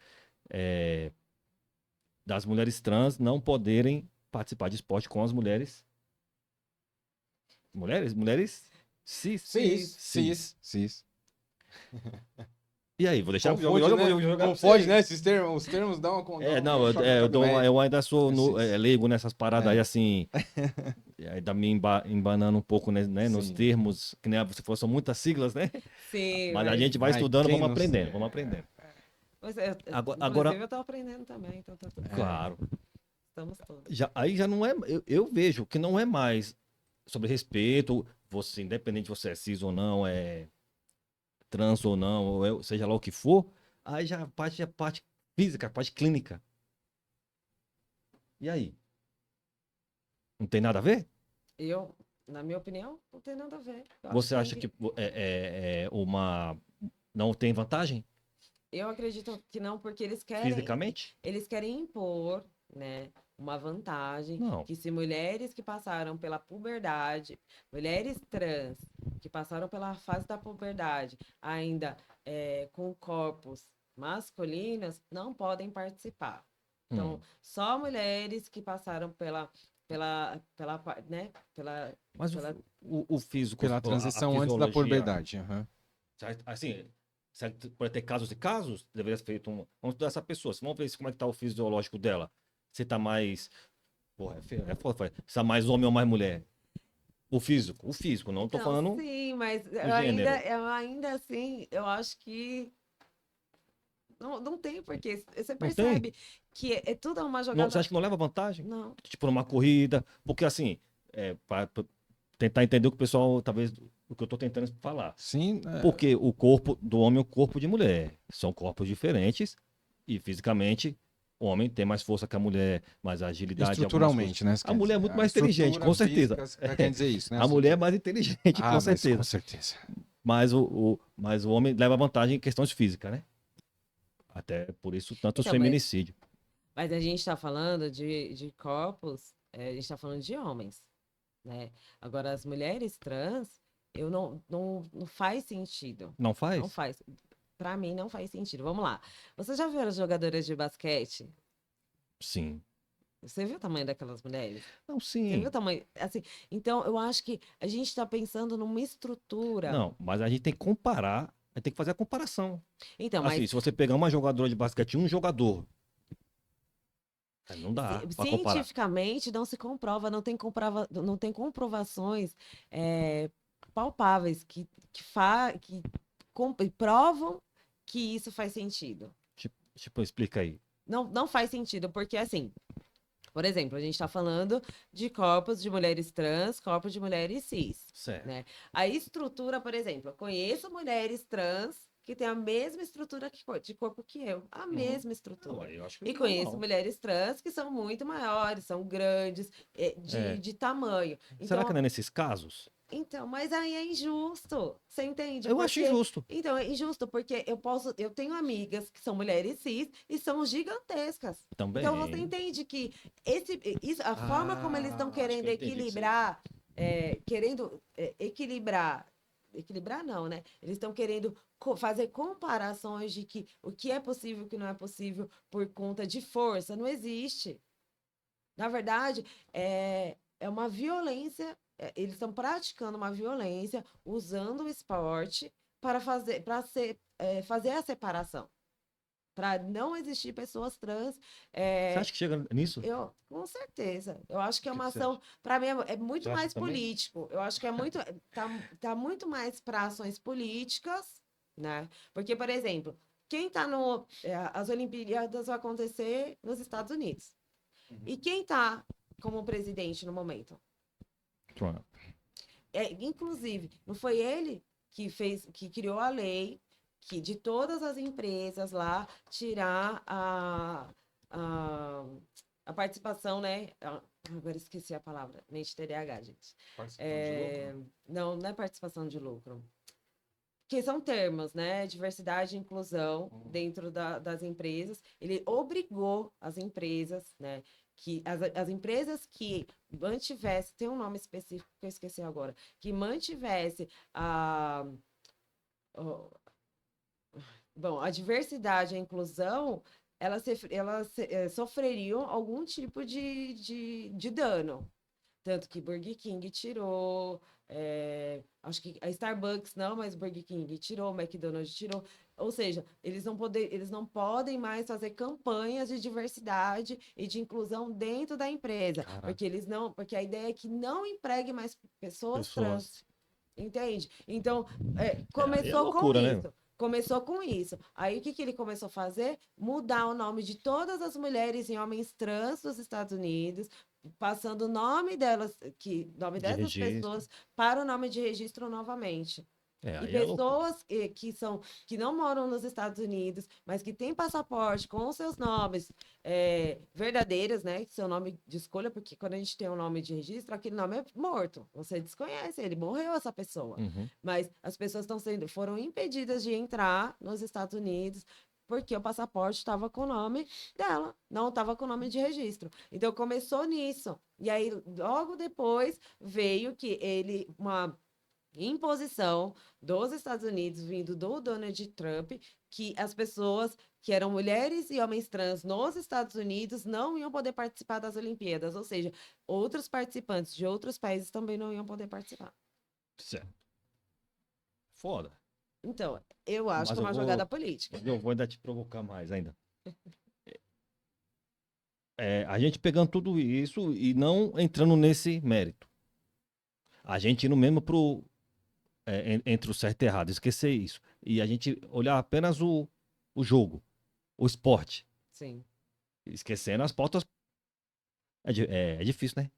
Das mulheres trans não poderem participar de esporte com as mulheres. Mulheres cis. Cis. E aí, vou deixar Confunde, eu né? vou jogar pra Confunde, você. né? Os termos dão uma Não, eu ainda sou leigo nessas paradas aí, assim. Ainda me embanando um pouco né, nos Sim. termos, que nem você falou, são muitas siglas, né? Sim, Mas a gente vai Mas estudando, quem vamos não aprendendo, sei, vamos aprendendo. Agora, eu tô aprendendo também, então tá tudo Claro. Estamos todos. Aí já não é. Eu vejo que não é mais sobre respeito, você, independente se você é cis ou não, é trans ou não, seja lá o que for, aí já a parte física, a parte clínica. E aí? Não tem nada a ver? Na minha opinião, não tem nada a ver. Eu Você acho acha que não tem vantagem Eu acredito que não, porque fisicamente? eles querem impor, né, uma vantagem Não. que se mulheres que passaram pela puberdade, mulheres trans que passaram pela fase da puberdade, ainda com corpos masculinos, não podem participar. Então, Hum. só mulheres que passaram né, Mas pela o físico, Pela a transição antes da fisiologia, puberdade. Aham. assim, certo, pode ter casos e casos, deveria ser feito um. Vamos estudar essa pessoa, vamos ver como é que tá o fisiológico dela. Se tá mais. Porra, é foda, se tá mais homem ou mais mulher. O físico, não tô Então, falando sim, mas o gênero. eu ainda assim, eu acho que não tem porquê. Você Não tem? percebe que é tudo uma Não, você jogada. acha que não leva vantagem? Não. Tipo, numa corrida, porque assim, pra tentar entender o que o pessoal, talvez, o que eu tô tentando falar. Sim, Porque o corpo do homem e o corpo de mulher são corpos diferentes e fisicamente o homem tem mais força que a mulher, mais agilidade, algumas coisas. estruturalmente, né? A mulher é muito A mais inteligente, estrutura com certeza. física, você quer dizer isso, né? A mulher é mais inteligente, Ah, com mas certeza. com certeza. Mas o homem leva vantagem em questões físicas, né? Até por isso, tanto os Então, mas, feminicídios. mas a gente está falando de corpos, a gente está falando de homens, né? Agora, as mulheres trans, não faz sentido. Não faz? Não faz. Para mim, não faz sentido. Vamos lá. Você já viu as jogadoras de basquete? Sim. Você viu o tamanho daquelas mulheres? Não, Você viu sim. o tamanho? Assim, então, eu acho que a gente está pensando numa estrutura. Não, mas a gente tem que comparar, a gente tem que fazer a comparação. Então, Assim, mas se você pegar uma jogadora de basquete e um jogador, aí não dá pra comparar. cientificamente não se comprova, não tem comprovações palpáveis que provam que isso faz sentido. Tipo, explica aí. Não faz sentido, porque assim, por exemplo, a gente está falando de corpos de mulheres trans, corpos de mulheres cis, Certo. né? A estrutura, por exemplo, eu conheço mulheres trans que têm a mesma estrutura de corpo que eu, a mesma Não, estrutura. eu acho que E não, conheço não. mulheres trans que são muito maiores, são grandes, É. de tamanho. Será que não é nesses casos? Então, mas aí é injusto, você entende? Eu acho injusto. Então, é injusto porque eu tenho amigas que são mulheres cis e são gigantescas. Também. Então, você entende que a forma como eles estão Acho que querendo eu entendi o que você- equilibrar, equilibrar não, né? Eles estão querendo fazer comparações de que o que é possível e o que não é possível por conta de força, não existe. Na verdade, é uma violência, eles estão praticando uma violência usando o esporte para fazer a separação, para não existir pessoas trans. Você acha que chega nisso? Com certeza. Eu acho que é O que uma que você ação, para mim, é muito Você acha mais também? político. Eu acho que tá muito mais para ações políticas, né? Porque, por exemplo, quem está as Olimpíadas vão acontecer nos Estados Unidos. E quem está como presidente no momento? Trump. Inclusive, não foi ele que criou a lei que de todas as empresas lá tirar a participação, né? Agora esqueci a palavra, mente TDAH, gente. Não é participação de lucro. Que são termos, né? Diversidade e inclusão dentro das empresas. Ele obrigou as empresas, né? Que as empresas que mantivesse, tem um nome específico que eu esqueci agora, que mantivesse a diversidade e a inclusão, elas sofreriam algum tipo de dano. Tanto que Burger King tirou, acho que a Starbucks não, mas Burger King tirou, McDonald's tirou. Ou seja, eles não podem mais fazer campanhas de diversidade e de inclusão dentro da empresa. Caraca. Porque a ideia é que não empregue mais pessoas trans. Entende? Então, começou loucura, com né? isso. Começou com isso. Aí, o que ele começou a fazer? Mudar o nome de todas as mulheres e homens trans dos Estados Unidos, passando o nome dessas registro. pessoas para o nome de registro novamente. É, E aí é loucura. pessoas que não moram nos Estados Unidos, mas que têm passaporte com os seus nomes verdadeiros, né? Seu nome de escolha, porque quando a gente tem um nome de registro, aquele nome é morto. Você desconhece ele, morreu essa pessoa. Uhum. Mas as pessoas foram impedidas de entrar nos Estados Unidos porque o passaporte estava com o nome dela, não estava com o nome de registro. Então começou nisso. E aí, logo depois, veio que uma imposição dos Estados Unidos, vindo do Donald Trump, que as pessoas que eram mulheres e homens trans nos Estados Unidos não iam poder participar das Olimpíadas, ou seja, outros participantes de outros países também não iam poder participar. Certo. Foda. Então, eu acho Mas que é eu uma vou- jogada política. Eu vou ainda te provocar mais ainda. A gente pegando tudo isso e não entrando nesse mérito. A gente indo mesmo entre o certo e errado, esquecer isso. E a gente olhar apenas o jogo, o esporte. Sim. Esquecendo as pautas. É difícil, né?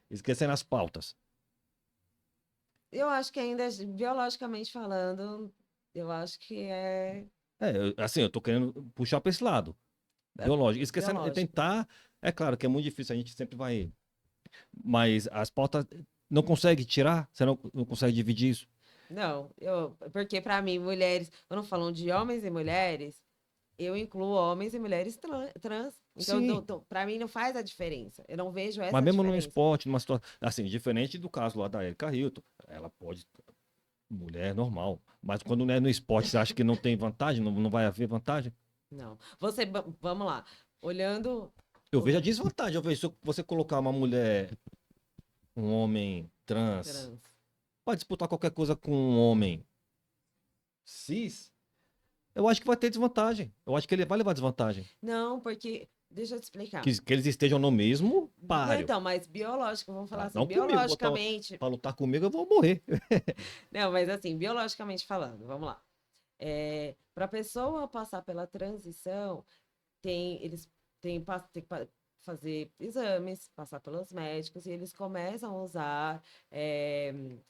Esquecendo as pautas. Eu acho que ainda, biologicamente falando, eu acho que Assim, eu tô querendo puxar pra esse lado. Biológico. Esquecendo, biológico. tentar. É claro que é muito difícil, a gente sempre vai. Mas as pautas não consegue tirar? Você não consegue dividir isso? Não, porque para mim, mulheres, quando falam de homens e mulheres, eu incluo homens e mulheres trans. Então, Sim. para mim, não faz a diferença. Eu não vejo essa Mas mesmo no diferença. esporte, numa situação. Assim, diferente do caso lá da Erika Hilton. Ela pode. Mulher normal. Mas quando não é no esporte, você acha que não tem vantagem? Não vai haver vantagem? Não. Vamos lá. Olhando Eu vejo a desvantagem. Eu vejo se você colocar uma mulher, um homem trans, trans. pode disputar qualquer coisa com um homem cis, eu acho que vai ter desvantagem. Eu acho que ele vai levar desvantagem. Não, porque. Deixa eu te explicar. Que eles estejam no mesmo Não, páreo. então, mas biológico, vamos falar assim, Não comigo, biologicamente. pra lutar comigo eu vou morrer. Não, mas assim, biologicamente falando, vamos lá. Para a pessoa passar pela transição, eles têm que fazer exames, passar pelos médicos, e eles começam a usar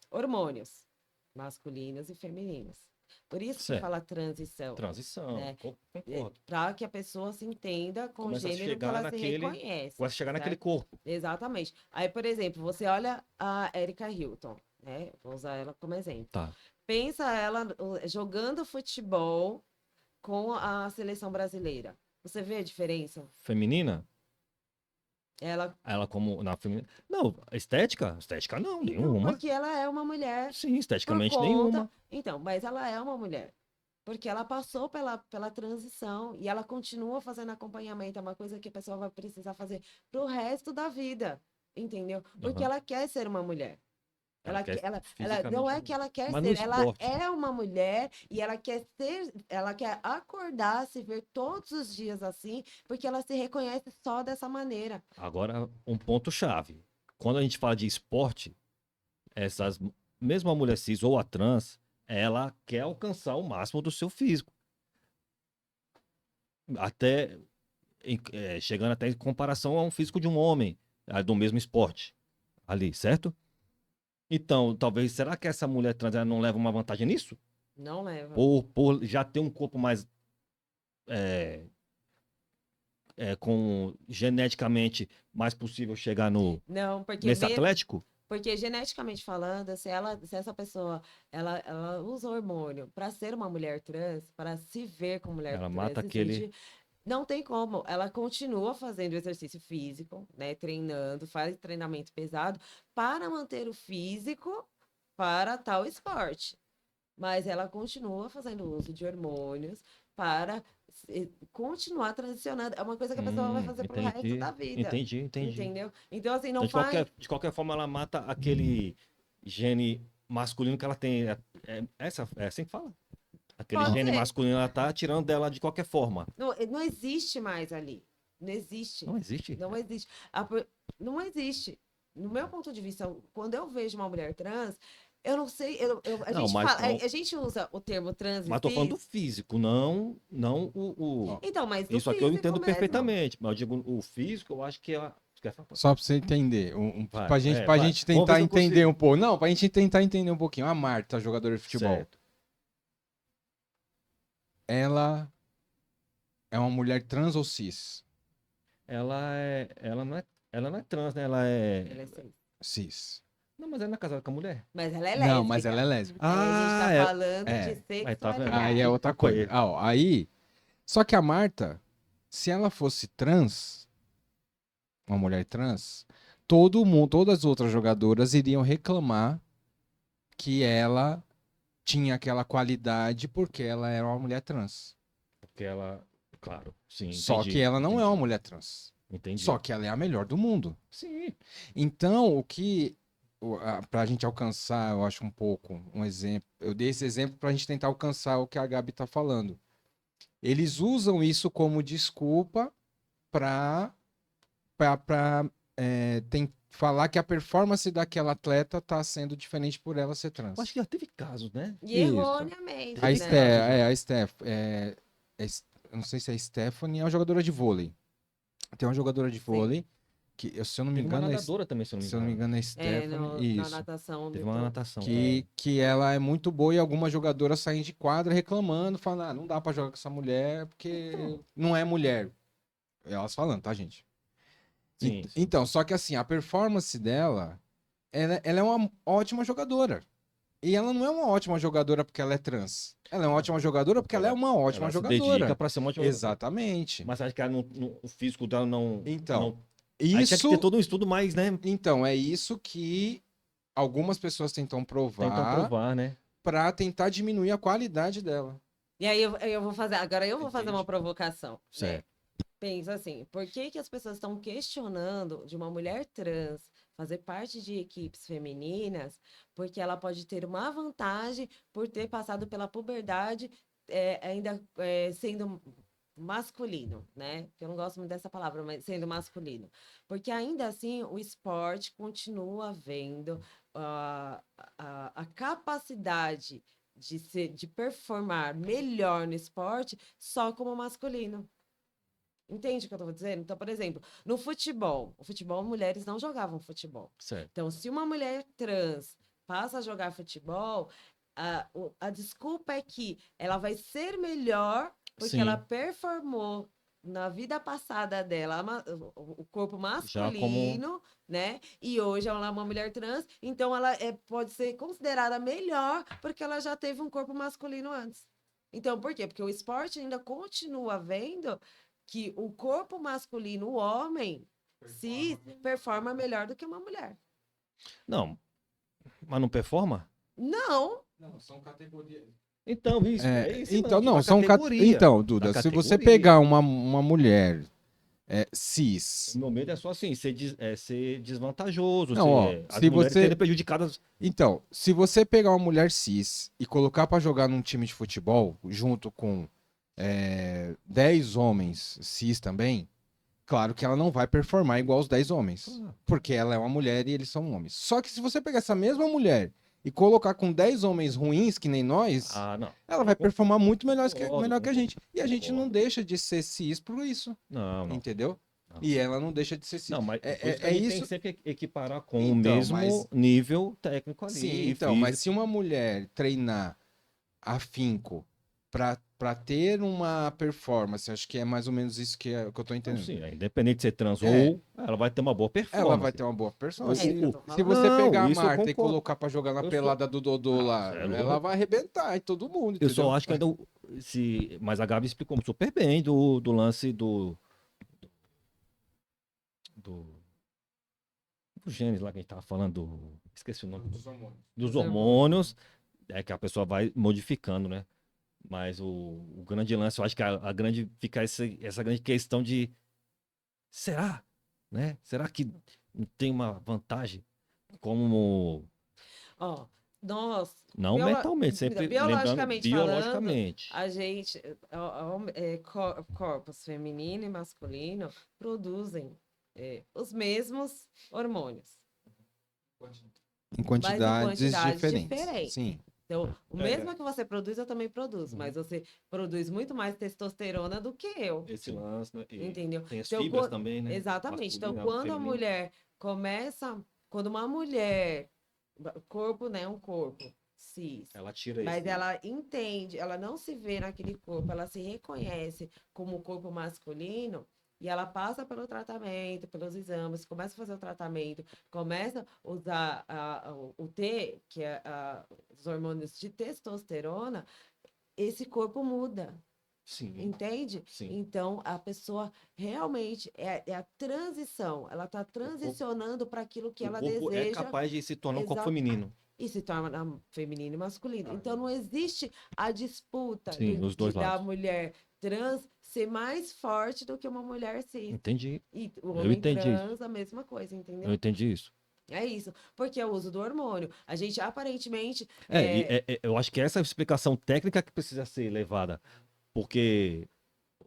hormônios masculinos e femininos. Por isso que Certo. fala transição. Transição, Né? concordo. Para que a pessoa se entenda com o Começa a gênero que chegar ela naquele- se reconhece. Vai chegar naquele certo? corpo. Exatamente. Aí, por exemplo, você olha a Erika Hilton, né? Vou usar ela como exemplo. Tá. Pensa ela jogando futebol com a seleção brasileira. Você vê a diferença? Feminina? Ela como na feminina. Não, estética? Estética não, Então, nenhuma. porque ela é uma mulher Sim, por esteticamente conta. nenhuma. Então, mas ela é uma mulher. Porque ela passou pela transição e ela continua fazendo acompanhamento. É uma coisa que a pessoa vai precisar fazer pro resto da vida. Entendeu? Porque Aham. ela quer ser uma mulher. Ela quer Ela fisicamente não é uma que ela quer Mas no ser, ela esporte. é uma mulher e ela quer acordar, se ver todos os dias assim, porque ela se reconhece só dessa maneira. Agora, um ponto-chave. Quando a gente fala de esporte, mesmo a mulher cis ou a trans, ela quer alcançar o máximo do seu físico. Até chegando até em comparação a um físico de um homem, do mesmo esporte. Ali, certo? Então, talvez, será que essa mulher trans ela não leva uma vantagem nisso? Não leva. Por já ter um corpo mais com geneticamente mais possível chegar Não, porque nesse atlético? Porque geneticamente falando, se essa pessoa ela usa hormônio para ser uma mulher trans, para se ver como mulher Ela trans, mata se aquele- sentir- não tem como. Ela continua fazendo exercício físico, né? Treinando, faz treinamento pesado para manter o físico para tal esporte. Mas ela continua fazendo uso de hormônios para continuar transicionando. É uma coisa que a pessoa vai fazer pro resto da vida. Entendi. Entendeu? Então, assim, Então, não faz. de qualquer forma, ela mata aquele gene masculino que ela tem. É assim que fala? Aquele Pode gene ser. masculino, ela tá tirando dela de qualquer forma. Não existe mais ali. Não existe. Não existe. Não existe. Não existe. No meu ponto de vista, quando eu vejo uma mulher trans, eu não sei. Não, mas A gente usa o termo trans e Mas tô falando do cis. físico, não o. Então, mas do Isso aqui eu físico entendo mesmo. perfeitamente. Mas eu digo, o físico, eu acho que quer falar? Só pra você entender. Vai, Pra gente, vai. gente Vamos ver tentar se eu entender consigo. um pouco. Não, pra gente tentar entender um pouquinho. A Marta, jogadora de futebol, Certo. ela é uma mulher trans ou cis? Ela não é trans, né? Ela Ela é. é cis. Cis. Não, mas ela não é casada com a mulher. Mas ela é Não, mas ela é lésbica. lésbica. Aí a gente tá é. falando é. de Aí tá vendo? sexualidade. Aí é outra Desculpa coisa. aí. Ó, aí. Só que a Marta, se ela fosse trans, uma mulher trans, todo mundo, todas as outras jogadoras iriam reclamar que ela tinha aquela qualidade porque ela era uma mulher trans. Porque ela. Claro, sim, Só entendi, que ela não é entendi, uma mulher trans. Entendi. Só que ela é a melhor do mundo. Sim. Então, pra gente alcançar, eu acho um pouco um exemplo. Eu dei esse exemplo pra gente tentar alcançar o que a Gabi tá falando. Eles usam isso como desculpa pra falar que a performance daquela atleta tá sendo diferente por ela ser trans. Eu acho que já teve casos, né? E Isso. erroneamente, A né? Steph, eu não sei se é a Stephanie, é uma jogadora de vôlei. Tem uma jogadora de vôlei que, se eu não me Teve uma engano, nadadora também, se eu não me se eu não me engano. engano é É, Stephanie. na Isso. natação. Teve uma natação. Que ela é muito boa e algumas jogadoras saem de quadra reclamando, falando, não dá pra jogar com essa mulher porque não é mulher. Elas falando, tá, gente? Sim, sim. Então, só que assim, a performance dela, ela é uma ótima jogadora. E ela não é uma ótima jogadora porque ela é trans. Ela é uma ótima jogadora porque ela é uma ótima ela jogadora. se dedica pra ser uma ótima jogadora. Exatamente. Mas acho que ela o físico dela não. Então, Aí tinha que isso, ter todo um estudo mais, né? então, é isso que algumas pessoas tentam Tentam provar provar, né? pra tentar diminuir a qualidade dela. E aí eu vou fazer, agora eu vou fazer Entendi. uma provocação, né? Certo. Pensa assim, por que que as pessoas estão questionando de uma mulher trans fazer parte de equipes femininas? Porque ela pode ter uma vantagem por ter passado pela puberdade ainda sendo masculino, né? Eu não gosto muito dessa palavra, mas sendo masculino. Porque ainda assim o esporte continua vendo a capacidade de performar melhor no esporte só como masculino. Entende o que eu tô dizendo? Então, por exemplo, no futebol, mulheres não jogavam futebol. Certo. Então, se uma mulher trans passa a jogar futebol, a desculpa é que ela vai ser melhor porque Sim. ela performou na vida passada dela o corpo masculino, né? E hoje ela é uma mulher trans, então ela pode ser considerada melhor porque ela já teve um corpo masculino antes. Então, por quê? Porque o esporte ainda continua vendo que o corpo masculino, o homem, se performa melhor do que uma mulher. Não. Mas não performa? Não. Não, são categorias. Então, isso. É isso Então, mesmo, não, da são categoria. Então, Duda, Da se você categoria. pegar uma mulher cis. O meu medo é só assim, ser desvantajoso, Não, ó, as se mulheres você- serem prejudicadas. Então, se você pegar uma mulher cis e colocar pra jogar num time de futebol, junto com 10 homens cis também, claro que ela não vai performar igual os 10 homens. Porque ela é uma mulher e eles são homens. Só que se você pegar essa mesma mulher e colocar com 10 homens ruins, que nem nós, Ah, não. ela vai performar muito melhor que a Concordo, gente. E a gente não concordo. deixa de ser cis por isso. Não. Entendeu? Não. E ela não deixa de ser cis. Não, mas por isso que é a gente tem isso. que sempre equiparar com o Então, mesmo mas- nível técnico ali. Sim, então, mas se uma mulher treinar afinco pra ter uma performance, acho que é mais ou menos isso que eu tô Então, entendendo. sim, independente de ser trans É. ou, ela vai ter uma boa performance. Ela vai ter uma boa performance. É isso que eu tô Se você falando. pegar a Não, isso eu Marta e concordo. colocar pra jogar na Eu pelada do Dodô lá, você é louco. ela vai arrebentar em todo mundo, Eu entendeu? só acho que ainda. Mas a Gabi explicou super bem do lance do genes lá que a gente tava falando. Esqueci o nome. Dos hormônios. É que a pessoa vai modificando, né? Mas o grande lance, eu acho que a grande. Fica essa grande questão de. Será? Né? Será que não tem uma vantagem? Como. Ó, nós, Não mentalmente, sempre biologicamente lembrando falando, biologicamente. a gente, corpos feminino e masculino produzem os mesmos hormônios. Em quantidades quantidades diferentes. diferentes. Sim. Então, o É. mesmo que você produz, eu também produzo, mas você produz muito mais testosterona do que eu. Esse lance, né? E Entendeu? tem as Então, fibras quan- também, né? Exatamente. Então, Masculina, quando a feminina. mulher começa. Quando uma mulher. Corpo, né? Um corpo cis. Ela tira Mas esse. ela entende, ela não se vê naquele corpo, ela se reconhece como corpo masculino. E ela passa pelo tratamento, pelos exames, começa a fazer o tratamento, começa a usar o T, que é os hormônios de testosterona, esse corpo muda. Sim. Entende? Sim. Então, a pessoa realmente é a transição. Ela está transicionando para aquilo que O ela corpo é deseja capaz de se tornar um corpo Exato. feminino. e se torna feminino e masculino. Então, não existe a disputa Sim, os dois da lados. mulher trans ser mais forte do que uma mulher cis. Entendi. E o Eu homem entendi isso. trans, a mesma coisa, entendeu? Eu entendi isso. É isso. Porque é o uso do hormônio. A gente aparentemente. Eu acho que essa é a explicação técnica que precisa ser levada. Porque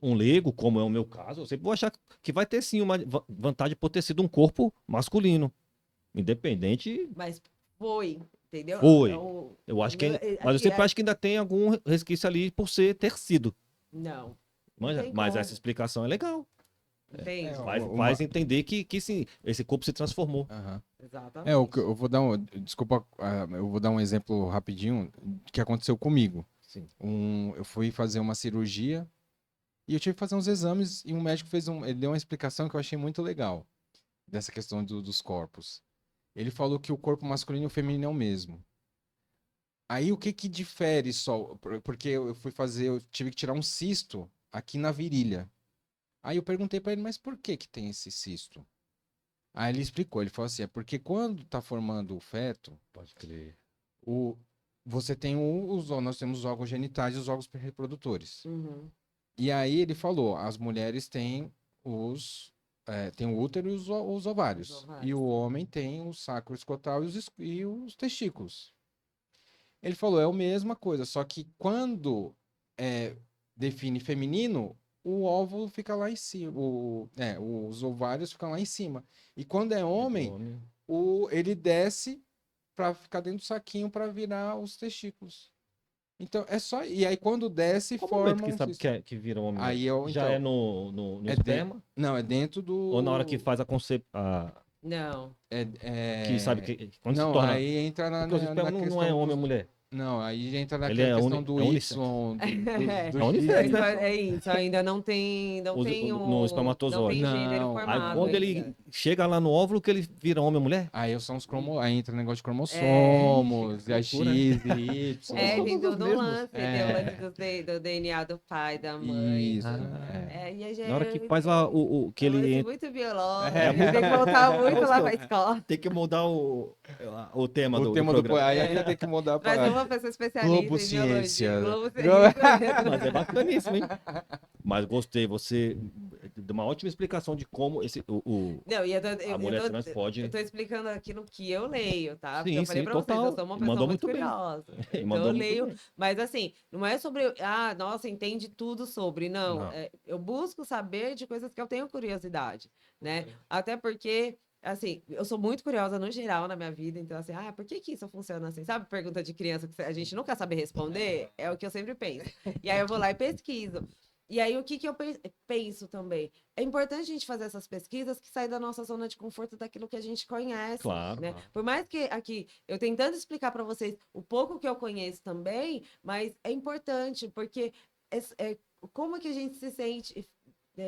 um leigo, como é o meu caso, eu sempre vou achar que vai ter sim uma vantagem por ter sido um corpo masculino. Independente. Mas foi, entendeu? Foi. O- Eu acho que. não- Mas eu aqui- sempre acho que ainda tem algum resquício ali por ter sido. Não. Manja? tem Mas como. essa explicação é legal. Entende? Faz entender que sim, esse corpo se transformou. Aham. Exatamente. Eu vou dar desculpa, eu vou dar um exemplo rapidinho que aconteceu comigo. Sim. Eu fui fazer uma cirurgia e eu tive que fazer uns exames e um médico ele deu uma explicação que eu achei muito legal dessa questão dos corpos. Ele falou que o corpo masculino e o feminino é o mesmo. Aí o que que difere só? Porque eu tive que tirar um cisto aqui na virilha. Aí eu perguntei pra ele, mas por que que tem esse cisto? Aí ele explicou, ele falou assim, é porque quando tá formando o feto, Pode crer. você tem nós temos os órgãos genitais e os órgãos reprodutores. Uhum. E aí ele falou, as mulheres têm tem o útero e os ovários. Os ovários. E o homem tem o sacro escrotal e os testículos. Ele falou, é a mesma coisa, só que quando define feminino, o óvulo fica lá em cima, os ovários ficam lá em cima. E quando é homem, ele desce para ficar dentro do saquinho para virar os testículos. Então, é só. E aí, quando desce, Qual forma. momento que sabe que vira homem? Aí Já é no esperma? Não, é dentro do. Ou na hora que faz a Não. que sabe que quando Não, se torna. aí entra na Porque o esperma não questão é homem dos- ou mulher. Não, aí entra Ele naquela é questão do é Y, unissex. do É unissex, X. né? É isso, ainda não tem. Não tem no espermatozoide. Não tem gênero Não. formado. Aí quando ele ainda. chega lá no óvulo, que ele vira homem ou mulher? Aí entra o negócio de cromossomos, e a X loucura. e Y. Tem todo um lance, tem o É. lance do DNA do pai, da mãe. Isso. E a gente, Na hora que faz que é um ele lance entra, muito biológico. É. Tem que voltar muito lá pra escola. tem que mudar o tema O do tema do. programa. Aí ia ter que mudar Trazer para. uma pessoa especialista Globo em biologia. Ciência. Globo Mas é bacaníssimo, hein? Mas gostei, você deu uma ótima explicação de como Não, e a mulher trans pode. eu tô explicando aquilo que eu leio, tá? Porque Sim, eu falei sim, pra vocês, total. eu sou uma E pessoa mandou muito muito bem. curiosa. E Então mandou eu muito leio, bem. mas assim, não é sobre, nossa, entende tudo sobre, não. Não. Eu busco saber de coisas que eu tenho curiosidade, né? Até porque, assim, eu sou muito curiosa no geral na minha vida, então assim, por que que isso funciona assim? Sabe pergunta de criança que a gente nunca sabe responder? É o que eu sempre penso. E aí eu vou lá e pesquiso. E aí, o que que eu penso também? É importante a gente fazer essas pesquisas que saem da nossa zona de conforto daquilo que a gente conhece. Claro, Né? claro. Por mais que aqui eu tentando explicar para vocês o pouco que eu conheço também, mas é importante, porque como que a gente se sente,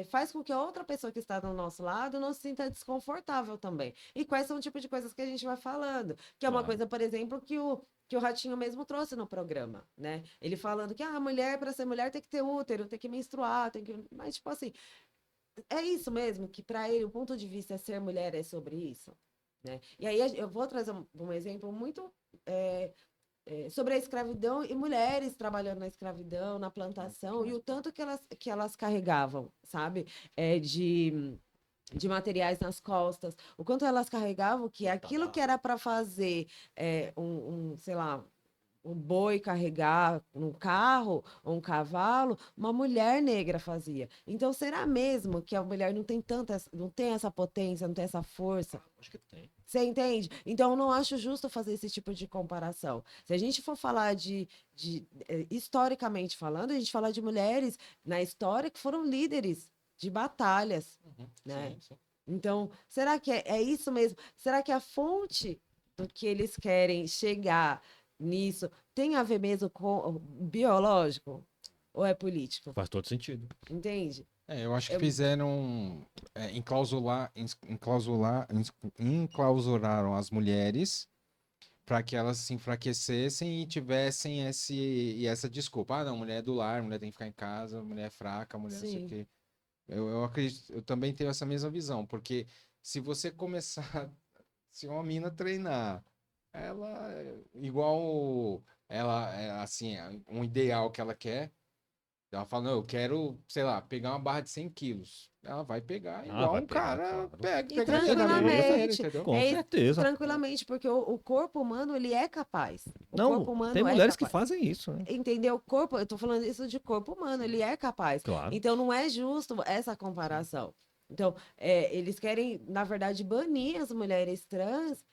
faz com que a outra pessoa que está do nosso lado não se sinta desconfortável também. E quais são o tipo de coisas que a gente vai falando. Que é uma Claro. coisa, por exemplo, que o Ratinho mesmo trouxe no programa, né? Ele falando que a mulher, para ser mulher, tem que ter útero, tem que menstruar, tem que... Mas, tipo assim, é isso mesmo, que para ele o ponto de vista ser mulher é sobre isso, né? E aí eu vou trazer um exemplo muito sobre a escravidão e mulheres trabalhando na escravidão, na plantação, e o tanto que elas carregavam, sabe? De materiais nas costas, o quanto elas carregavam que aquilo que era para fazer sei lá, um boi carregar um carro ou um cavalo, uma mulher negra fazia. Então, será mesmo que a mulher não tem essa potência, não tem essa força? Acho que tem. Você entende? Então, eu não acho justo fazer esse tipo de comparação. Se a gente for falar historicamente falando, a gente fala de mulheres na história que foram líderes de batalhas, né? Sim, sim. Então, será que é isso mesmo? Será que a fonte do que eles querem chegar nisso tem a ver mesmo com o biológico ou é político? Faz todo sentido. Entende? Eu acho que fizeram enclausuraram as mulheres para que elas se enfraquecessem e tivessem essa desculpa. Ah, não, mulher é do lar, mulher tem que ficar em casa, mulher é fraca, mulher não sei o Sim. quê. Eu acredito, eu também tenho essa mesma visão, porque se você começar, se uma mina treinar, ela igual ela assim, um ideal que ela quer. Ela fala, não, eu quero, sei lá, pegar uma barra de 100 quilos. Ela vai pegar igual vai um pegar, cara claro. E pegaria na brincadeira, tranquilamente, entendeu? Com é, certeza. tranquilamente, porque o corpo humano, ele é capaz. O Não, corpo humano tem é mulheres que capaz. fazem isso, né? Entendeu? Corpo, eu tô falando isso de corpo humano, ele é capaz. Claro. Então, não é justo essa comparação. Então, eles querem, na verdade, banir as mulheres trans,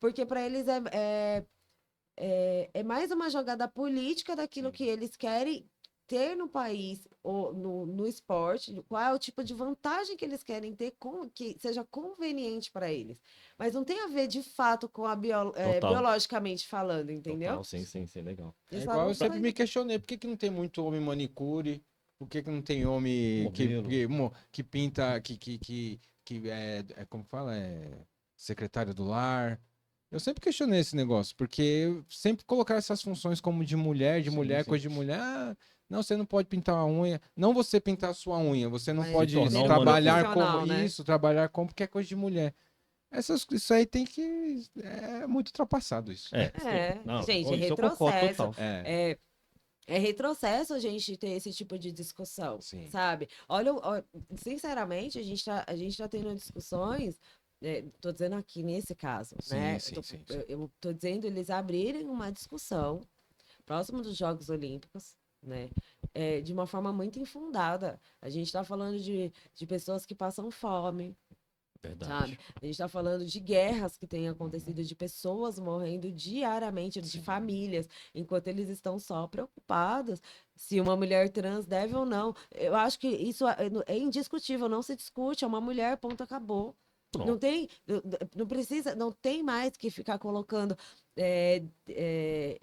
porque para eles é mais uma jogada política daquilo que eles querem ter no país ou no esporte, qual é o tipo de vantagem que eles querem ter que seja conveniente para eles. Mas não tem a ver de fato com a Total. biologicamente falando, entendeu? Total, sim, legal. É Eles igual falam, eu sempre "Mas me questionei, por que que não tem muito homem manicure? Por que que não tem homem Modelo. que pinta, que como fala, secretário do lar? Eu sempre questionei esse negócio, porque sempre colocaram essas funções como de mulher, Sim. coisa de mulher. Ah, não, você não pode pintar a unha. Não você pintar a sua unha, você não Mas pode tornar um trabalhar como profissional, né? isso, trabalhar como porque é coisa de mulher. Isso aí tem que. É muito ultrapassado isso. Sim. Não, Gente, é isso eu concordo retrocesso. total. É retrocesso a gente ter esse tipo de discussão, Sim. sabe? Olha, sinceramente, a gente tá tendo discussões, tô dizendo aqui nesse caso, né? Sim. Eu tô dizendo eles abrirem uma discussão próximo dos Jogos Olímpicos, né? De uma forma muito infundada. A gente está falando de pessoas que passam fome, Verdade. sabe? A gente está falando de guerras que têm acontecido, de pessoas morrendo diariamente, de famílias, enquanto eles estão só preocupados se uma mulher trans deve ou não. Eu acho que isso é indiscutível, não se discute, é uma mulher, ponto, acabou. Não Pronto. tem, não precisa, não tem mais que ficar colocando é, é,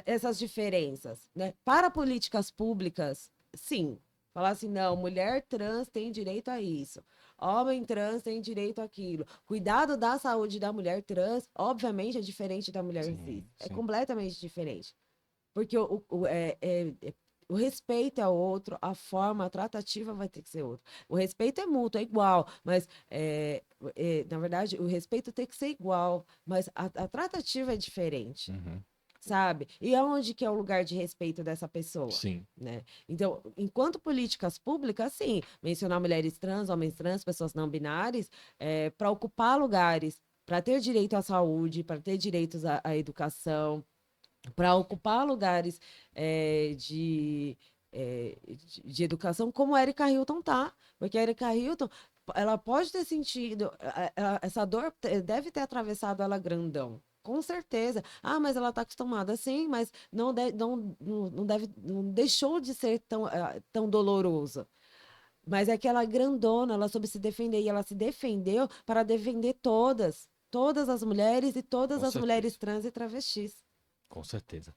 essas diferenças, né? Para políticas públicas, sim. Falar assim, não, mulher trans tem direito a isso. Homem trans tem direito àquilo. Cuidado da saúde da mulher trans, obviamente, é diferente da mulher cis. É Sim. completamente diferente. Porque o respeito é outro, a forma, a tratativa vai ter que ser outra. O respeito é mútuo, é igual, mas, na verdade, o respeito tem que ser igual, mas a tratativa é diferente. Uhum. Sabe? E aonde que é o lugar de respeito dessa pessoa? Sim. Né? Então, enquanto políticas públicas, sim, mencionar mulheres trans, homens trans, pessoas não binárias, para ocupar lugares, para ter direito à saúde, para ter direitos à educação, para ocupar lugares de educação, como a Erika Hilton tá. Porque a Erika Hilton, ela pode ter sentido, essa dor deve ter atravessado ela grandão. Com certeza. Ah, mas ela está acostumada, sim, mas não deve, não deixou de ser tão doloroso. Mas é que ela é grandona, ela soube se defender, e ela se defendeu para defender todas as mulheres e todas Com as certeza. mulheres trans e travestis. Com certeza.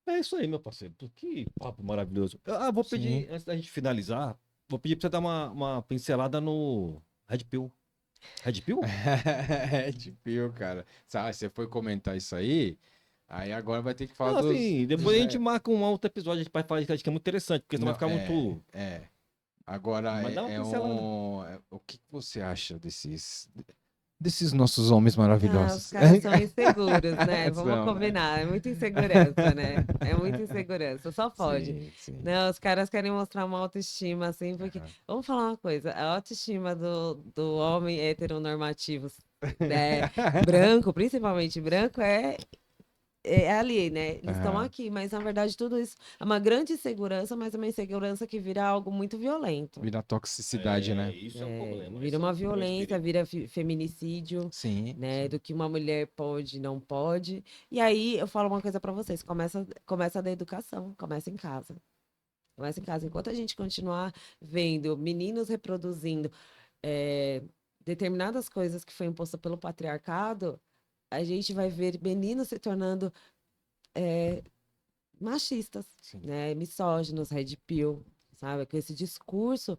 É isso aí, meu parceiro. Que papo maravilhoso. Vou Sim. pedir, antes da gente finalizar, vou pedir pra você dar uma pincelada no Red Pill. Red Pill? Red Pill, cara. Sabe, você foi comentar isso aí agora vai ter que falar Não, dos... assim, depois a gente marca um outro episódio, a gente vai falar que acho que é muito interessante, porque senão vai Não, ficar muito... Agora, Mas dá uma pincelada. o que você acha desses nossos homens Ah, os maravilhosos? caras são inseguros, né? São, Vamos né? combinar. É muita insegurança, né? É muita insegurança. Só pode. Sim. Não, os caras querem mostrar uma autoestima, assim, porque. Aham. Vamos falar uma coisa: a autoestima do homem heteronormativo, né? Branco, principalmente branco, é é ali, né? Eles estão Aham. aqui, mas na verdade tudo isso é uma grande insegurança, mas é uma insegurança que vira algo muito violento. Vira toxicidade, né? Isso é um problema. Vira esse é uma um grande violência, perigo. vira feminicídio, Sim, né? sim. Do que uma mulher pode e não pode. E aí eu falo uma coisa pra vocês: começa da educação, começa em casa. Começa em casa. Enquanto a gente continuar vendo meninos reproduzindo eh, determinadas coisas que foi imposta pelo patriarcado, a gente vai ver meninos se tornando machistas, Sim. né? Misóginos, red pill, sabe? Com esse discurso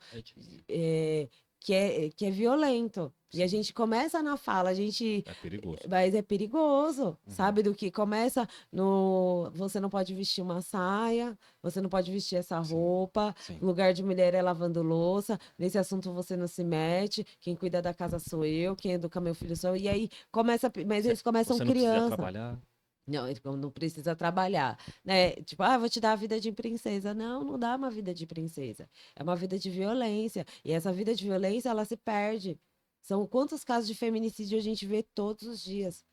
É que é violento. E a gente começa na fala, a gente. perigoso. Mas é perigoso, Uhum. sabe? Do que começa no. Você não pode vestir uma saia, você não pode vestir essa Sim, roupa, sim. lugar de mulher é lavando louça, nesse assunto você não se mete, quem cuida da casa sou eu, quem educa meu filho sou eu. E aí começa. Mas eles começam Você não precisa criança. trabalhar. Não, ele não precisa trabalhar, né? Tipo, ah, vou te dar a vida de princesa. Não, não dá uma vida de princesa. É uma vida de violência. E essa vida de violência, ela se perde. São quantos casos de feminicídio a gente vê todos os dias?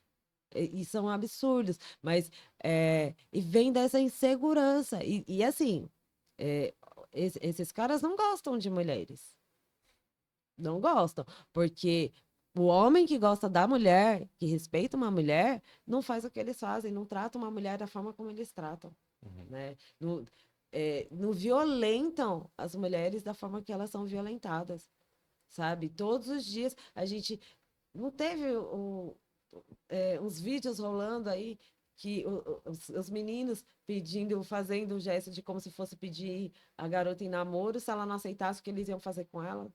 E são absurdos. Mas, e vem dessa insegurança. E assim, é, esses caras não gostam de mulheres. Não gostam. Porque o homem que gosta da mulher, que respeita uma mulher, não faz o que eles fazem, não trata uma mulher da forma como eles tratam, né? Não violentam as mulheres da forma que elas são violentadas, sabe? Todos os dias a gente não teve uns vídeos rolando aí que os meninos pedindo, fazendo o gesto de como se fosse pedir a garota em namoro, se ela não aceitasse o que eles iam fazer com ela.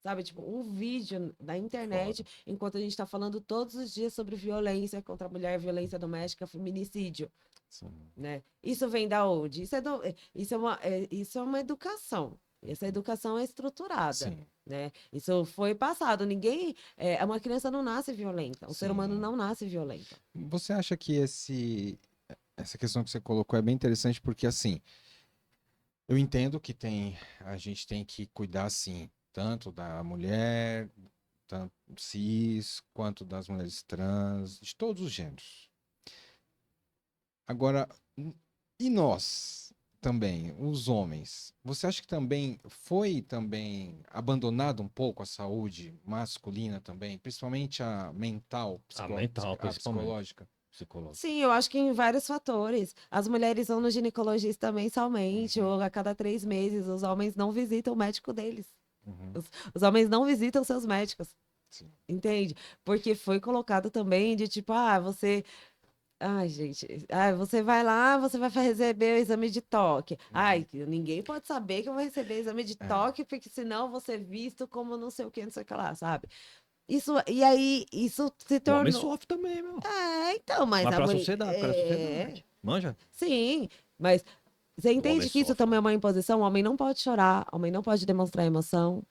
Sabe, tipo, um vídeo da internet, enquanto a gente está falando todos os dias sobre violência contra a mulher, violência doméstica, feminicídio, Sim. né? Isso vem da onde? Isso é uma educação. Essa educação é estruturada, Sim. né? Isso foi passado. Uma criança não nasce violenta. Um ser humano Sim. não nasce violento. Você acha que essa questão que você colocou é bem interessante porque, assim, eu entendo que a gente tem que cuidar, assim, tanto da mulher, tanto cis, quanto das mulheres trans, de todos os gêneros. Agora, e nós também, os homens? Você acha que também foi abandonado um pouco a saúde masculina também, principalmente a mental, mental, a principalmente. psicológica? Sim, eu acho que em vários fatores. As mulheres vão no ginecologista mensalmente, Uhum. ou a cada 3 meses. Os homens não visitam o médico deles. Uhum. Os homens não visitam seus médicos. Sim. Entende? Porque foi colocado também de tipo, você. Ai, gente. Você vai lá, você vai receber o exame de toque. Ai, ninguém pode saber que eu vou receber exame de toque, porque senão eu vou ser visto como não sei o que, não sei o que lá, sabe? E aí, isso se O homem tornou. sofre também, meu. Então, mas Mas a pra mulher. sociedade, pra sociedade. Manja? Sim, mas você entende que isso sofre. também é uma imposição? O homem não pode chorar, o homem não pode demonstrar emoção.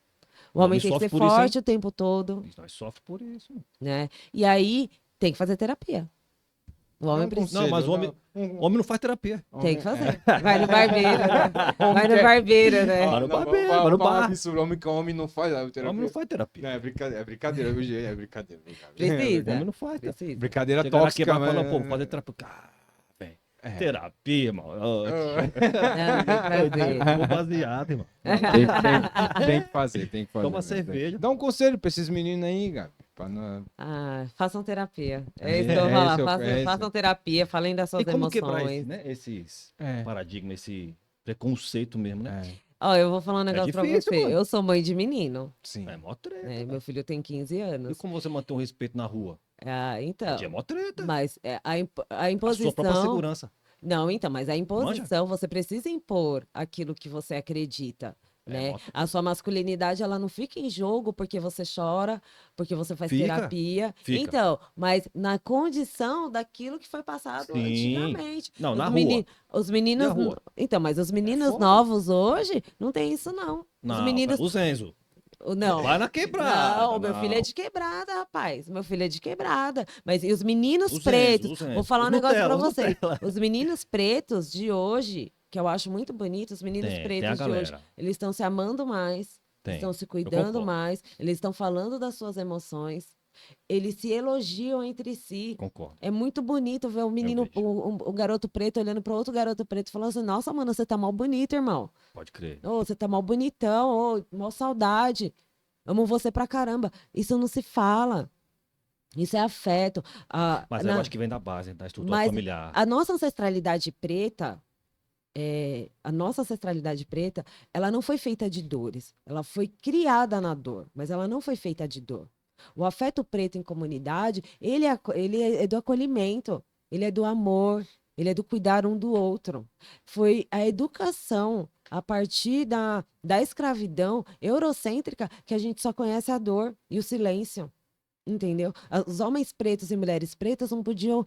O O homem homem tem que sofre ser por isso, hein? forte o tempo todo, Nós sofre por isso. né? E aí tem que fazer terapia. O Dá homem um precisa. Não, mas o conselho, homem não faz terapia. Tem que homem- fazer. Vai no barbeiro, né? Vai no barbeiro, né? Vai no Não, barbeiro, vamos vai no falar bar. absurdo, homem não faz O terapia. homem não faz terapia. Não, é brincadeira, viu, gente? É brincadeira. Precisa. O homem não faz terapia. Precisa. Brincadeira Chega lá tóxica, quebrar mas... falando, pô, fazer terapia. Ah, velho. É. Terapia, mano. Não, tem que fazer. Tô baseado, irmão. Tem que fazer, tem que fazer. Toma né? cerveja. Dá um conselho pra esses meninos aí, Gabi. Pra não... Façam terapia. É isso que eu vou falar. Façam terapia, falem das suas E como quebrar emoções. esse, né, esses É. paradigmas, esse preconceito mesmo, né? Ó, eu vou falar um negócio pra difícil, você. mano. Eu sou mãe de menino, Sim. É mó treta. né? Meu filho tem 15 E anos. como você manter um respeito na rua? Então. É mó treta. Mas a A sua própria imposição. segurança. Não, então, mas a imposição, você precisa impor aquilo que você acredita, né? mostra A sua masculinidade, ela não fica em jogo porque você chora, porque você faz Fica, terapia. fica. Então, mas na condição daquilo que foi passado Sim. antigamente. Não, Os na meni- rua. Os meninos. E a rua? Então, mas os meninos foda. novos hoje não tem isso, não. Os Não, meninos. o Zenzo. Não. Vai na quebrada. Não, o meu filho é não. de quebrada, rapaz. Meu filho é de quebrada. Mas e os meninos Os pretos? Enzo, os Vou Enzo. falar um Os negócio pra Nutella, os vocês. Nutella. Os meninos pretos de hoje, que eu acho muito bonito, os meninos Tem a pretos de hoje, galera. eles estão se amando mais, Tem. estão se Eu cuidando concordo. mais, eles estão falando das suas emoções. Eles se elogiam entre si. Concordo. É muito bonito ver o menino, vejo. o garoto preto olhando para outro garoto preto e falando assim: Nossa, mano, você tá mal bonito, irmão. Pode crer. Ô, você tá mal bonitão, ô, mal saudade. Amo você pra caramba. Isso não se fala. Isso é afeto. Mas eu acho que vem da base, da estrutura Mas familiar. a nossa ancestralidade preta, ela não foi feita de dores. Ela foi criada na dor, mas ela não foi feita de dor. O afeto preto em comunidade, ele é do acolhimento, ele é do amor, ele é do cuidar um do outro. Foi a educação a partir da escravidão eurocêntrica que a gente só conhece a dor e o silêncio. Entendeu? Os homens pretos e mulheres pretas não podiam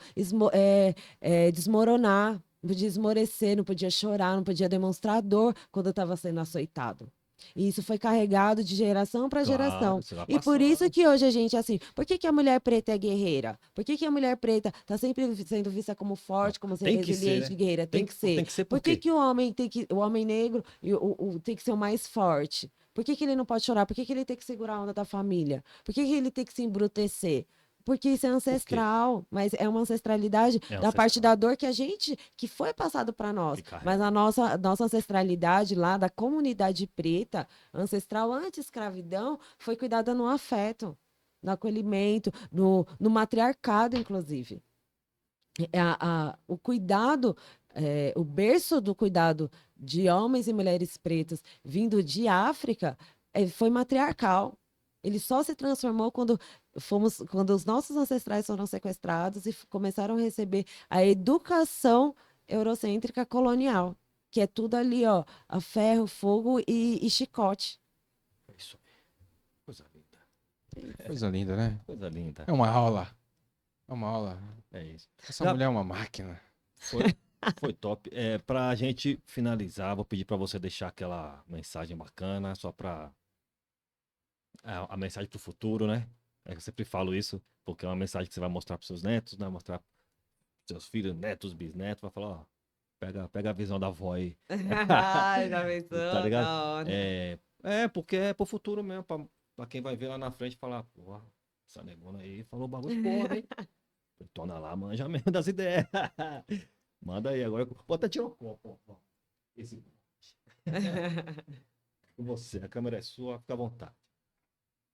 desmoronar, não podia esmorecer, não podia chorar, não podia demonstrar dor quando estava sendo açoitado. E isso foi carregado de geração para Claro, geração. você vai E por isso passando. que hoje a gente, assim, por que que a mulher preta é guerreira? Por que que a mulher preta está sempre sendo vista como forte, como Tem que ser, resiliente, né? guerreira? Tem que ser. Tem que ser Por por que quê? que o homem negro tem que ser o mais forte? Por que que ele não pode chorar? Por que que ele tem que segurar a onda da família? Por que que ele tem que se embrutecer? Porque isso é ancestral, mas é uma ancestralidade É da parte ancestral. da dor que foi passado para nós. Que carrega. Mas a nossa ancestralidade lá da comunidade preta, ancestral anti-escravidão, foi cuidada no afeto, no acolhimento, no matriarcado, inclusive. O cuidado, o berço do cuidado de homens e mulheres pretas vindo de África foi matriarcal. Ele só se transformou quando os nossos ancestrais foram sequestrados e começaram a receber a educação eurocêntrica colonial, que é tudo ali, ó, a ferro, fogo e chicote. É isso aí. Coisa linda. Coisa linda, né? Coisa linda. É uma aula. É uma aula. É isso. Essa Já- mulher é uma máquina. Foi top. Pra gente finalizar, vou pedir pra você deixar aquela mensagem bacana, só pra. A mensagem pro futuro, né? Eu sempre falo isso, porque é uma mensagem que você vai mostrar pros seus netos, né? Mostrar pros seus filhos, netos, bisnetos, vai falar, ó, pega a visão da avó aí. Ai, já Tá pensou? ligado? Da hora. Porque é pro futuro mesmo, pra quem vai ver lá na frente e falar, pô, essa negona aí falou bagulho foda, hein? Tona lá, manja mesmo das ideias. Manda aí, agora. Vou até tirar o copo, ó. Esse. Com você, a câmera é sua, fica à vontade.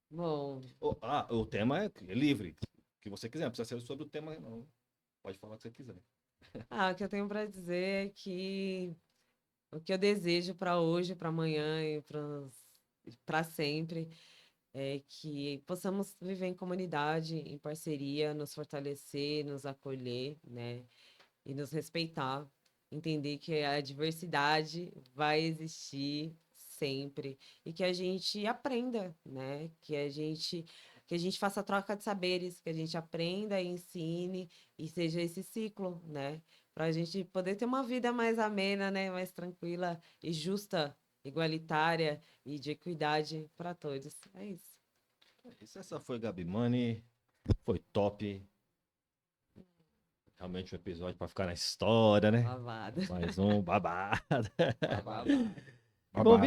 Bom, O tema é livre. O que você quiser, não precisa ser sobre o tema, não. Pode falar o que você quiser. o que eu tenho para dizer é que o que eu desejo para hoje, para amanhã e para sempre é que possamos viver em comunidade, em parceria, nos fortalecer, nos acolher, né? E nos respeitar. Entender que a diversidade vai existir sempre e que a gente aprenda, né? Que a gente faça troca de saberes, que a gente aprenda e ensine e seja esse ciclo, né? Para a gente poder ter uma vida mais amena, né? Mais tranquila e justa, igualitária e de equidade para todos. É isso. Essa foi Gabi Mani. Foi top. Realmente um episódio pra ficar na história, né? Babado. Mais um babado. Babado. Vão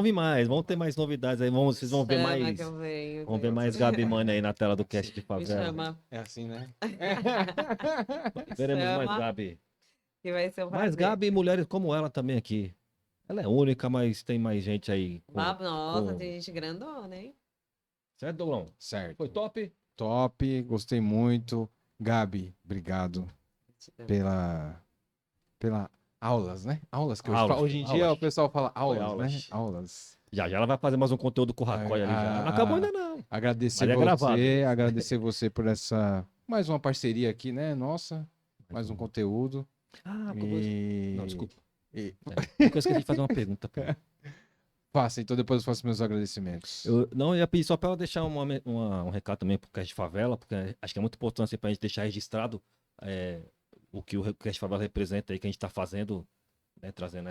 vir mais. Vão ter mais novidades aí. Vocês vão ver Chama mais. que eu venho, Vão ver gente. mais Gabi Mani aí na tela do cast de Me favela. chama. É assim, né? Veremos mais Chama. Gabi. Que vai ser um Mais prazer. Gabi e mulheres como ela também aqui. Ela é única, mas tem mais gente aí. Nossa, com- tem gente grandona, hein? Certo, Doulão? Certo. Foi top? Top, gostei muito. Gabi, obrigado pela aulas, né? Aulas que hoje, Aulas, hoje em dia aulas. o pessoal fala aulas, aulas. né? Aulas. Já ela vai fazer mais um conteúdo com o Racói ali já. Não acabou ainda não. Agradecer Mas é gravado. agradecer você por essa mais uma parceria aqui, né? Nossa, mais um conteúdo. Ah, E... Não, desculpa. E... Eu esqueci de fazer uma pergunta. Pô. Faça, então depois eu faço meus agradecimentos. Eu ia pedir só para ela deixar um recado também pro Cast de Favela, porque acho que é muito importante para a gente deixar registrado o que o Cast de Favela representa aí, que a gente está fazendo, né, trazendo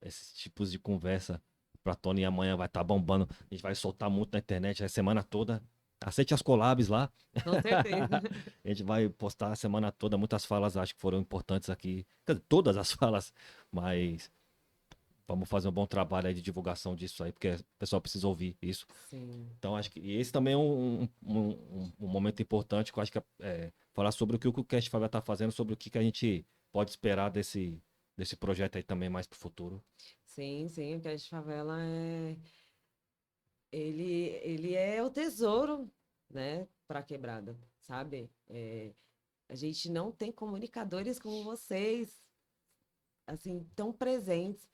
esses tipos de conversa pra Tony, e amanhã vai estar bombando. A gente vai soltar muito na internet a semana toda. Aceite as collabs lá. Com certeza. A gente vai postar a semana toda. Muitas falas acho que foram importantes aqui. Quer dizer, todas as falas, mas vamos fazer um bom trabalho aí de divulgação disso aí, porque o pessoal precisa ouvir isso. Sim. Então, acho que e esse também é um momento importante, que eu acho que é falar sobre o que o Cast Favela tá fazendo, sobre o que a gente pode esperar desse projeto aí também mais pro futuro. Sim, sim, o Cast de Favela ele é o tesouro, né, para quebrada, sabe? A gente não tem comunicadores como vocês, assim, tão presentes,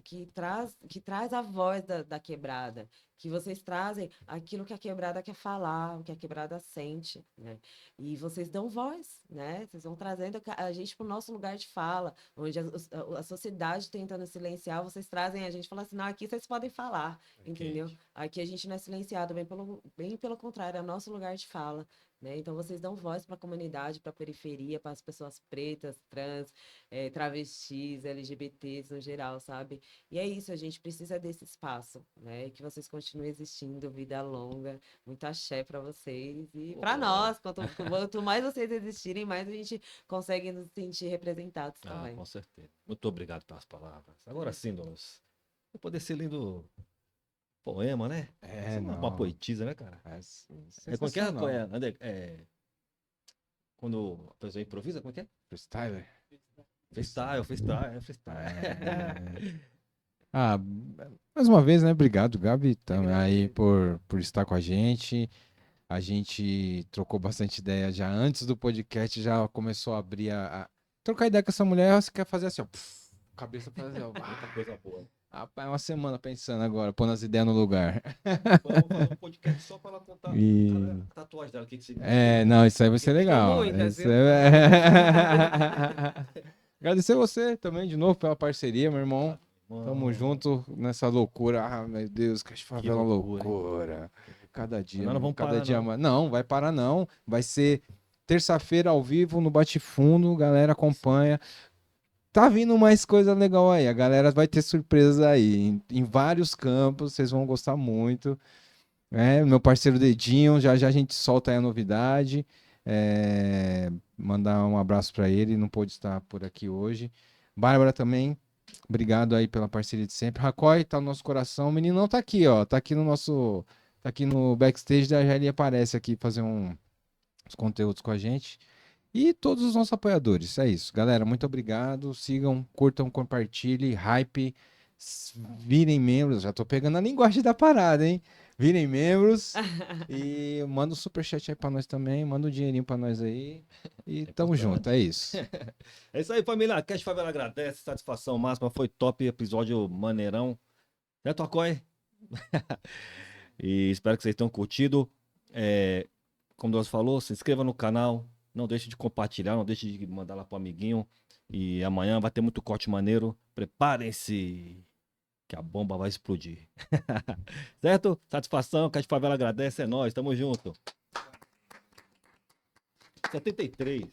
que traz a voz da quebrada, que vocês trazem aquilo que a quebrada quer falar, o que a quebrada sente, né? E vocês dão voz, né? Vocês vão trazendo a gente para o nosso lugar de fala, onde a sociedade tentando silenciar, vocês trazem a gente e falam assim, não, aqui vocês podem falar, entendeu? Aqui a gente não é silenciado, bem pelo contrário, é o nosso lugar de fala. Né? Então, vocês dão voz para a comunidade, para a periferia, para as pessoas pretas, trans, travestis, LGBTs no geral, sabe? E é isso, a gente precisa desse espaço, né? Que vocês continuem existindo, vida longa, muito axé para vocês e para nós. Quanto mais vocês existirem, mais a gente consegue nos sentir representados também. Com certeza. Muito obrigado pelas palavras. Agora sim, Donos. Vai poder ser lindo poema, né? Você é uma não. poetisa, né, cara? É Como é que é? sensacional. Quando a pessoa improvisa, como é que é? Freestyler. Freestyle. Ah, mais uma vez, né? Obrigado, Gabi, também aí por estar com a gente. A gente trocou bastante ideia já antes do podcast, já começou a abrir trocar ideia com essa mulher, você quer fazer assim, ó. Cabeça fazer, ó. Muita coisa boa. Rapaz, é uma semana pensando agora, pondo as ideias no lugar. Vamos fazer um podcast só pra ela contar a tatuagem dela. O que significa? Não, isso aí vai ser legal. muitas, Isso viu? Agradecer você também de novo pela parceria, meu irmão. Mano, Tamo junto nessa loucura. Ah, meu Deus, Caixa de Favela loucura, hein? loucura. Cada dia, Nós não vamos cada parar, dia não. mais. Não, vai parar não. Vai ser terça-feira ao vivo no Bate Fundo, galera acompanha. Tá vindo mais coisa legal aí. A galera vai ter surpresas aí em vários campos, vocês vão gostar muito. Meu parceiro Dedinho, já já a gente solta aí a novidade. Mandar um abraço para ele, não pôde estar por aqui hoje. Bárbara também, obrigado aí pela parceria de sempre. Racoy tá no nosso coração. O meninão tá aqui, ó. Tá aqui no backstage, já ele aparece aqui fazer uns conteúdos com a gente. E todos os nossos apoiadores. É isso, galera. Muito obrigado. Sigam, curtam, compartilhem. Hype. Virem membros. Já tô pegando a linguagem da parada, hein? Virem membros. E manda um superchat aí pra nós também. Manda um dinheirinho pra nós aí. E tamo junto. É isso. É isso aí, família. Cast Favela agradece. Satisfação máxima. Foi top. Episódio maneirão. Certo, Acoy? E espero que vocês tenham curtido. Como Deus falou, se inscreva no canal. Não deixe de compartilhar. Não deixe de mandar lá pro amiguinho. E amanhã vai ter muito corte maneiro. Preparem-se. Que a bomba vai explodir. Certo? Satisfação. Cast Favela agradece. É nóis. Tamo junto. 73.